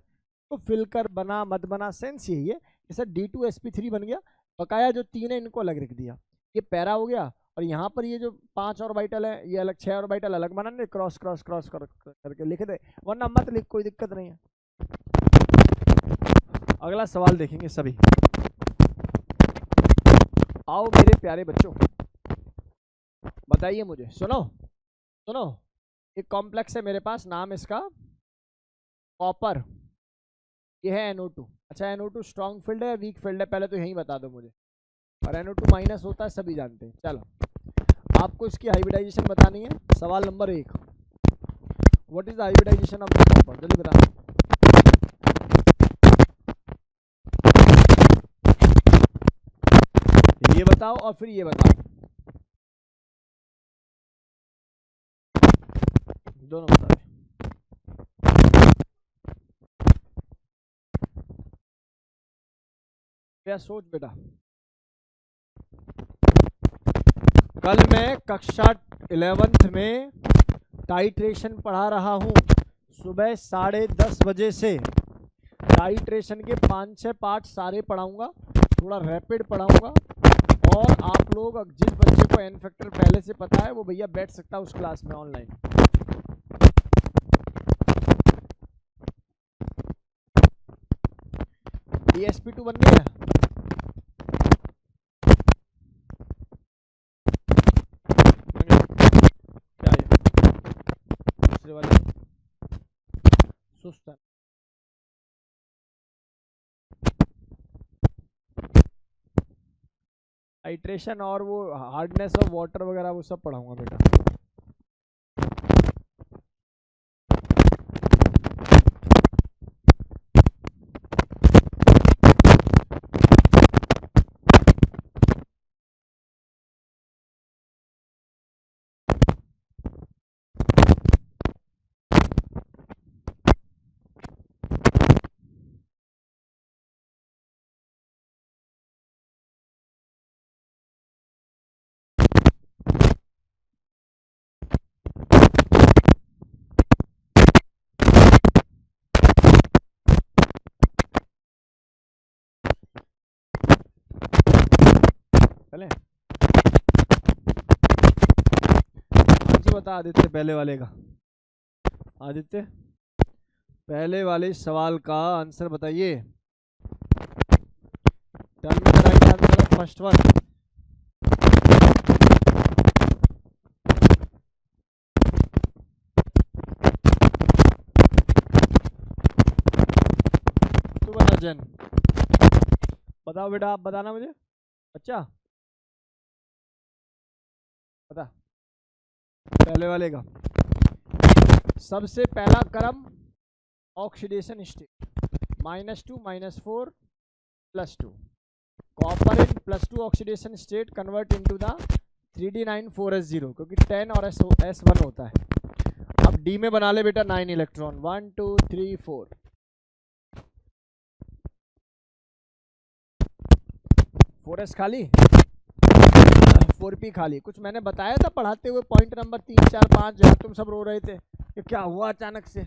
तो फिल कर बना मत बना सेंस यही है। जैसे D2sp3 बन गया, बकाया जो 3 है इनको अलग रख दिया, ये पैरा हो गया। और यहाँ पर ये जो 5 ऑर्बिटल है ये अलग, 6 ऑर्बिटल अलग बनाने, क्रॉस क्रॉस क्रॉस करके लिख दे, वरना मत लिख, कोई दिक्कत नहीं है। अगला सवाल देखेंगे सभी। आओ मेरे प्यारे बच्चों, बताइए मुझे, सुनो सुनो। एक कॉम्प्लेक्स है मेरे पास, नाम इसका कॉपर, ये है NO2। अच्छा NO2 स्ट्रॉन्ग फील्ड है, वीक फील्ड है, पहले तो यही बता दो मुझे। और NO2 माइनस होता है, सभी जानते हैं। चलो आपको इसकी हाइब्रिडाइजेशन बतानी है। सवाल नंबर 1, what is the hybridisation of the copper, जल्दी बता। ये बताओ और फिर ये बताओ, दोनों बता रहे। क्या सोच बेटा, कल मैं कक्षा 11th में टाइट्रेशन पढ़ा रहा हूँ। सुबह 10:30 बजे से टाइट्रेशन के 5-6 पार्ट सारे पढ़ाऊंगा, थोड़ा रैपिड पढ़ाऊंगा। और आप लोग जिस बच्चे को एन फैक्टर पहले से पता है वो भैया बैठ सकता है उस क्लास में ऑनलाइन। DSP2 बन गया, क्या है दूसरे वाले सुस्त है। टाइट्रेशन और वो हार्डनेस ऑफ वाटर वगैरह वो सब पढ़ाऊंगा बेटा। चले आंसर बता आदित्य पहले वाले का। आदित्य पहले वाले सवाल का आंसर बताइए। Tell me the right answer of first one. जन बताओ बेटा, आप बताना मुझे। अच्छा बता पहले वाले का। सबसे पहला क्रम oxidation state -2 -4 +2 copper in +2 oxidation state convert into the 3D9 4s0 क्योंकि 10 और S1 होता है। अब डी में बना ले बेटा 9 इलेक्ट्रॉन 1 2 3 4 4s खाली 4p खाली। कुछ मैंने बताया था पढ़ाते हुए पॉइंट नंबर 3 4 5 जहाँ तुम सब रो रहे थे कि क्या हुआ अचानक से।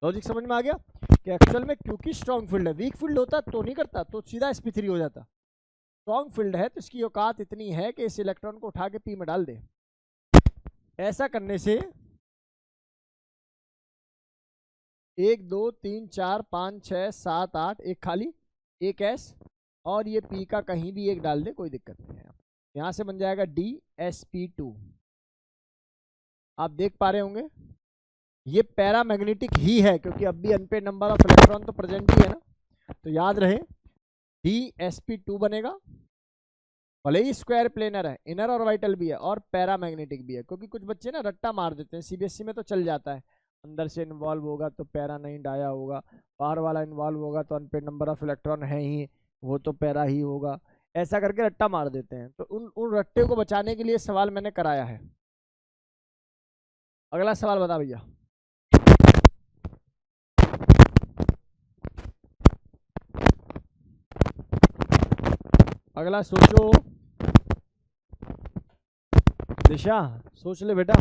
लॉजिक समझ में आ गया कि एक्चुअल में क्योंकि स्ट्रॉन्ग फील्ड है, वीक फील्ड होता तो नहीं करता, तो सीधा sp3 हो जाता। स्ट्रॉन्ग फील्ड है तो इसकी औकात इतनी है कि इस इलेक्ट्रॉन को उठा के p में डाल दे। ऐसा करने से 1 2 3 4 5 6 7 8 एक खाली एक s और ये p का कहीं भी एक डाल दे कोई दिक्कत नहीं है। यहां से बन जाएगा DsP2। आप देख पा रहे होंगे ये पैरामैग्नेटिक ही है क्योंकि अब भी अनपेड नंबर ऑफ इलेक्ट्रॉन तो प्रेजेंट ही है ना, तो याद रहे DsP2 बनेगा। भले ही स्क्वायर प्लेनर है, इनर ऑर्बिटल भी है और पैरामैग्नेटिक भी है। क्योंकि कुछ बच्चे ना रट्टा मार देते हैं, CBSE में तो चल जाता है अंदर से इन्वॉल्व होगा तो पैरा नहीं डाया होगा, बाहर वाला इन्वॉल्व होगा तो अनपेड नंबर ऑफ इलेक्ट्रॉन है ही वो तो पैरा ही होगा, ऐसा करके रट्टा मार देते हैं। तो उन रट्टे को बचाने के लिए सवाल मैंने कराया है। अगला सवाल बता भैया। अगला सोचो दिशा, सोच ले बेटा।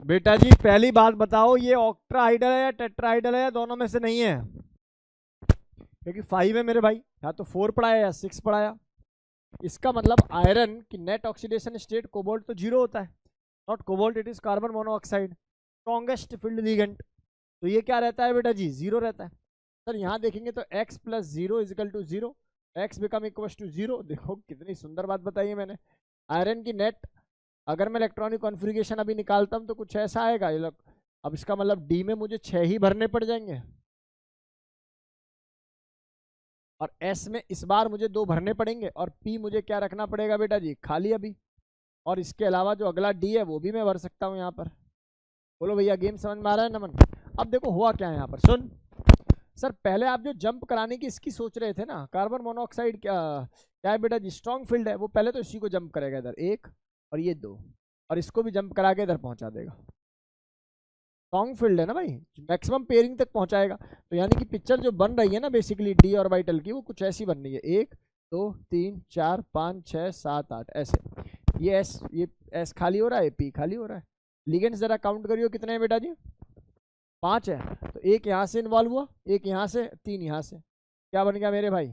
बेटा जी पहली बात बताओ ये ऑक्ट्राहाइडल है या टेट्राहाइडल है या दोनों में से नहीं है? क्योंकि 5 है मेरे भाई, या तो 4 पढ़ाया या 6 पढ़ाया। इसका मतलब आयरन की नेट ऑक्सीडेशन स्टेट कोबाल्ट तो 0 होता है, not cobalt it is carbon monoxide strongest field ligand. तो ये क्या रहता है बेटा जी 0 रहता है। सर यहाँ देखेंगे तो x + 0 = 0, x बिकम = 0। देखो कितनी सुंदर बात बताई है मैंने। आयरन की नेट अगर मैं इलेक्ट्रॉनिक कॉन्फ़िगरेशन अभी निकालता हूँ तो कुछ ऐसा आएगा। ये लोग अब इसका मतलब डी में मुझे 6 ही भरने पड़ जाएंगे और एस में इस बार मुझे 2 भरने पड़ेंगे और पी मुझे क्या रखना पड़ेगा बेटा जी खाली अभी। और इसके अलावा जो अगला डी है वो भी मैं भर सकता हूँ यहाँ पर। बोलो भैया गेम समझ में आ रहा है नमन? अब देखो हुआ क्या है यहाँ पर, सुन सर पहले आप जो जंप कराने की इसकी सोच रहे थे ना, कार्बन मोनोऑक्साइड क्या है बेटा जी स्ट्रॉन्ग फील्ड है, वो पहले तो इसी को जंप करेगा इधर 1 और ये 2 और इसको भी जंप करा के इधर पहुंचा देगा। स्ट्रॉन्ग फील्ड है ना भाई, मैक्सिमम पेयरिंग तक पहुंचाएगा। तो यानी कि पिक्चर जो बन रही है ना बेसिकली डी ऑर्बिटल की, वो कुछ ऐसी बन रही है, 1 2 3 4 5 6 7 8 ऐसे। ये एस खाली हो रहा है, पी खाली हो रहा है। लिगेंड्स जरा काउंट करियो कितने हैं बेटा जी, 5 है। तो एक यहाँ से इन्वॉल्व हुआ, एक यहाँ से, 3 यहाँ से, क्या बन गया मेरे भाई,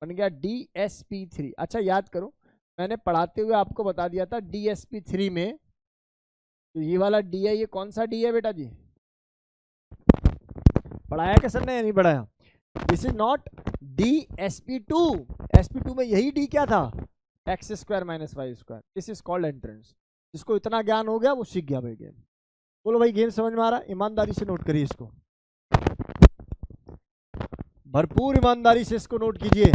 बन गया DsP3। अच्छा याद करो, मैंने पढ़ाते हुए आपको बता दिया था DsP3 में, तो ये वाला डी है, ये कौन सा डी है बेटा जी, पढ़ाया क्या सर ने या नहीं पढ़ाया? This is not DsP2। sp2 में यही डी क्या था, x square minus Y square. This is called entrance. जिसको इतना ज्ञान हो गया वो सीख गया भाई गेम। बोलो भाई गेम समझ में आ रहा? ईमानदारी से नोट करिए इसको, भरपूर ईमानदारी से इसको नोट कीजिए।